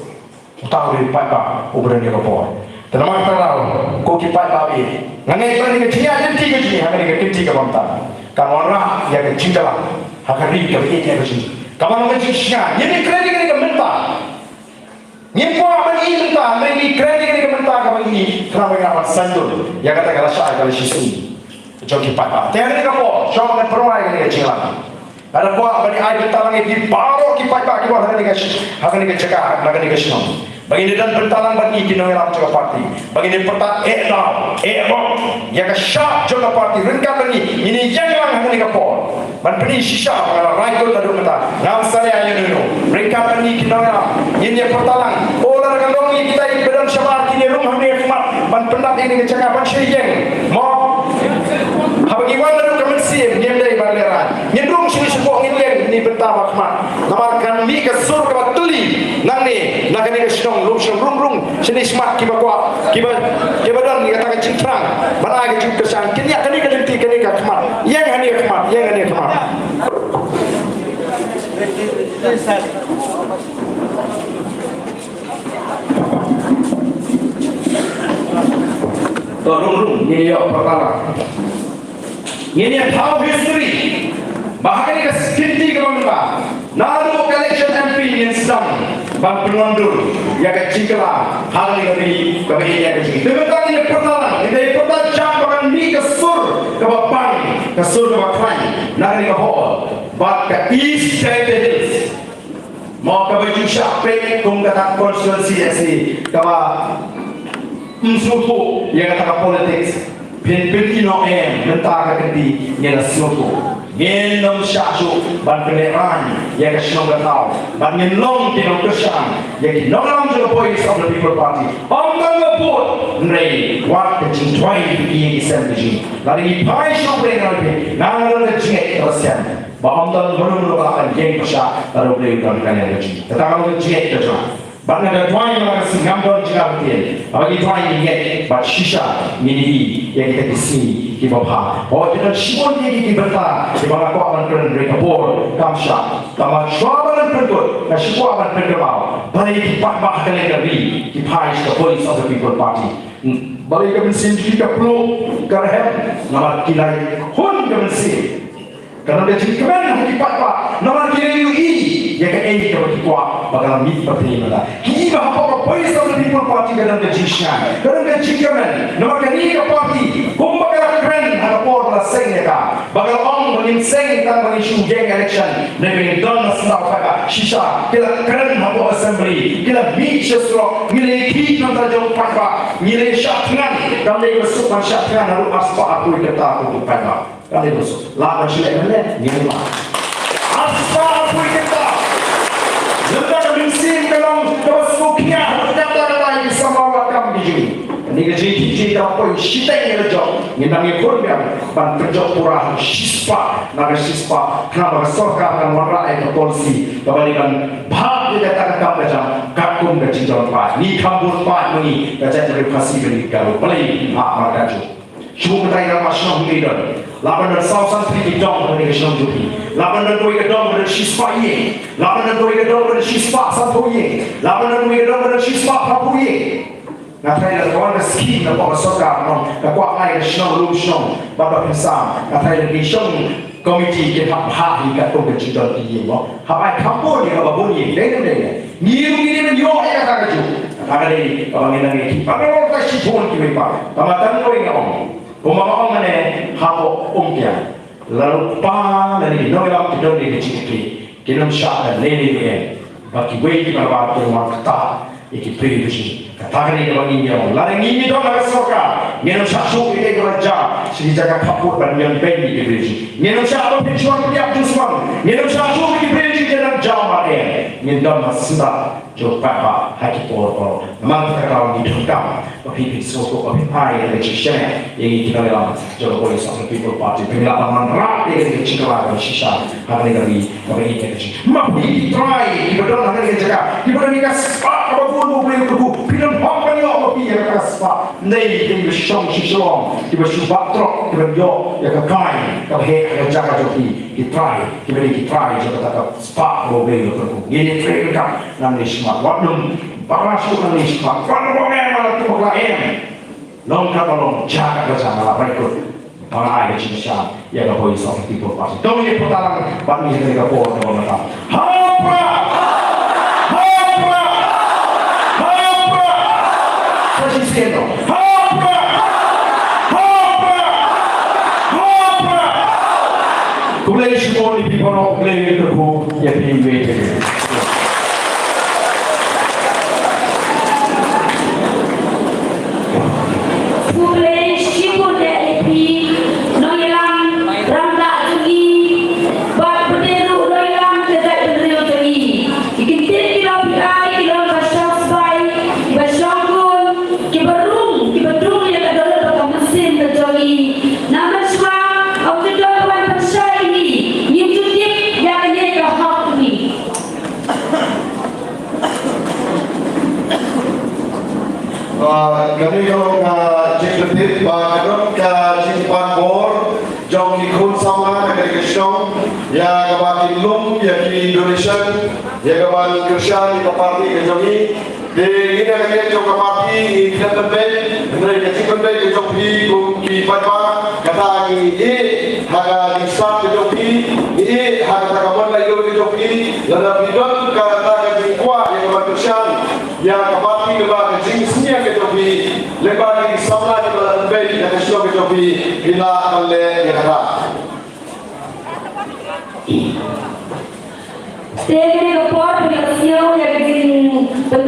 S5: Utang di pak ubran dia ko. Tenang terlalu, kau kipai babi. Ngangai kau ni kecil aja tiga je, hanya ni kecil kau bantah. Kamu orang yang kecil dah, hari kau ini yang kecil. Kamu orang kecil siapa? Ini kredit ni kau mentah. Ini kau apa ni mentah? Ini kredit ni kau mentah kamu ini. Kenapa yang awak sandul? Yang kata kalau saya kalau sisi, jauh kipai babi. Tiada ni kau, cuma orang peruai ni kecil lagi. Ada kau apa ni air betang ni di baru kipai babi kau hari ni kecil, hari ni kecil, hari ni kecil. Bagi dan pentalang bagi kinoelam juga parti. Bagi ni pertat eklam, yang ke syap juga parti. Rengkat lagi. Ini yang lang hang ni kapol. Man peni shisha kalau raikul tadu kata. Ngam saya yang dulu. Rengkat lagi kinoelam. Ini pertalang. Olah kandong kita ibadah syabar kini rumah ni khmat. Man pendat ini kecakapan syejeng. Mau habagi wala du kemensi game dari baleran. Nyedung sini sebuah ngileng ni betama khmat. Namarkan mi ke sur ke batuli. Nang ni nak ni ke song rung sini smart kiba kuat kiba dan ni kata cintrang mana ke cintrang kini kini ke denti kini ke khmat yang hani khmat rung ni yo pertama ini tahu history bahkan ke skinti ke mana nalu collection MP in Islam bang penondur ya keciklah hal ini kami ya kecik tentang ini pertama ini pertama jam ni ke sur ke bapang ke sur ke bapang nari ke hall bat ke east side hills mau ke baju syapek kum kata konstituensi kawa msuku yang kata politics pin ino mentara kenti yang suku Ngenom syaksu ban peneran yang kesenong gatau ban ngelong tinong kesyang yang kinong juga voice of the people party omgang ngeput nrei wat kecing tuai di assembly lari pai syukur yang lebih nangaran kecing tersian bahwa omgang belum melakukan yang kesyak lalu beli dan kalian kecing tetapi kecing tersian ban ada tuai yang singam don juga betul bagi tuai yang bat shisha mini yang kita disini di bawah. Oh, kita semua ni di bawah. Di bawah aku akan kena mereka bor, kamsha. Kamu semua akan pergi, dan semua akan pergi bawah. Balik di bawah kalian lagi, di pais the voice of the people party. Balik ke mesin kita perlu kerana nama kilai hun ke mesin. Karena dia jadi kemen di bawah. Nama kilai UI yang ke ini ke bawah bagaimana mit seperti ini. Kini bahawa voice of the people party kadang kejisnya, kadang kejikan. Nama kini ke party, kumbaga keren ada por la sengeka bagal ong bangin seng tan bangin shugeng election nebeng don nasnal faga shisha kila keren hapo assembly kila beach sro ngile ki nanta jong pakwa ngile shatngan kamle besuk man shatngan haru aspa aku kata aku pakwa kamle besuk la man shile mele ngile ma aspa aku kata zunda minsin kalong kosuknya data ini sama wakam biji ni gaji apa shita yang kerja ni nang ikut biar ban kerja pura sispa naga sispa kenapa sorka kan warna itu polisi kebalikan bahag dia kata kerja kakum gaji jalan pas ni kambur pas ni kerja jadi kasih beri kalau beli hak markaju cuma kita yang masuk leader lapan dan sausan tri dong dari kesong jupi lapan dan doi kedong dari sispa ye lapan dan doi kedong dari sispa satu ye lapan dan doi kedong dari sispa papu ye Natai dah kawan skim dah bawa sokar, dah kuat lagi senang lulus senang, bapa pensam. Natai lagi senang komiti kita hak hikat tu kecil dia, hapai kampung ni apa bunyi, deh. Ni menjual yang kata kecil. Kata dia, kalau ni lagi, apa orang kasih pun kita pak, pamatan kau yang om, pemawang mana hapo dia. Lalu pa dari noyam kita ni kecil, kita syak dan lele dia, bagi wei kita bawa tu makta, iki pergi tu. Katakan ini bagi dia, lari ini dong nak soka, nyenum satu ini kerja, sini jaga kapur dan yang bendi di bridge, nyenum satu penjual tiap dusun, nyenum satu di bridge dalam jauh mana, nyenum masih jauh apa hati por, memang kita kalau di dalam, tapi suatu apa yang ada cisanya, yang kita dalam jauh polis atau people party, pengalaman rak yang kita cakap dengan sisa, hari ini kami kita cakap, mesti try, kita dalam hari kita cakap, kita ni kas apa pun boleh berku. Film apa ni apa dia kaspa nei dia syong dia bersyubat truk dia yo ya kakai ka he ka jaga joki di try jo kata spa boleh berku ini trail ka nang nisma wadum parasuk nang nisma kan boleh malah tu lain long ka long jaga ka sama apa ikut para ai cinta ya ka boy so tipo pas dong ni putaran bang ni ka po no mata hapa diciendo ¡Hopra! ¡Hopra! ¡Hopra! Kulay shimon ni people no kulay ko ya pinway
S2: kami kalau jing letit kalau jing panbor jong ikut sama dengan Krishna ya kawan Lum ya di Indonesia ya kawan Krishna di parti kejogi di ini kan jong parti di tempat mereka jing tempat jong di Padma kata ini harga di start kejogi ini harga kawan lagi kejogi lalu bidon kata jing kuah ya kawan Krishna ya kawan lebar jing sini kejogi lebar di sama di dalam bayi dan Krishna kejogi bila oleh kata
S1: Stay in the port, we are still in the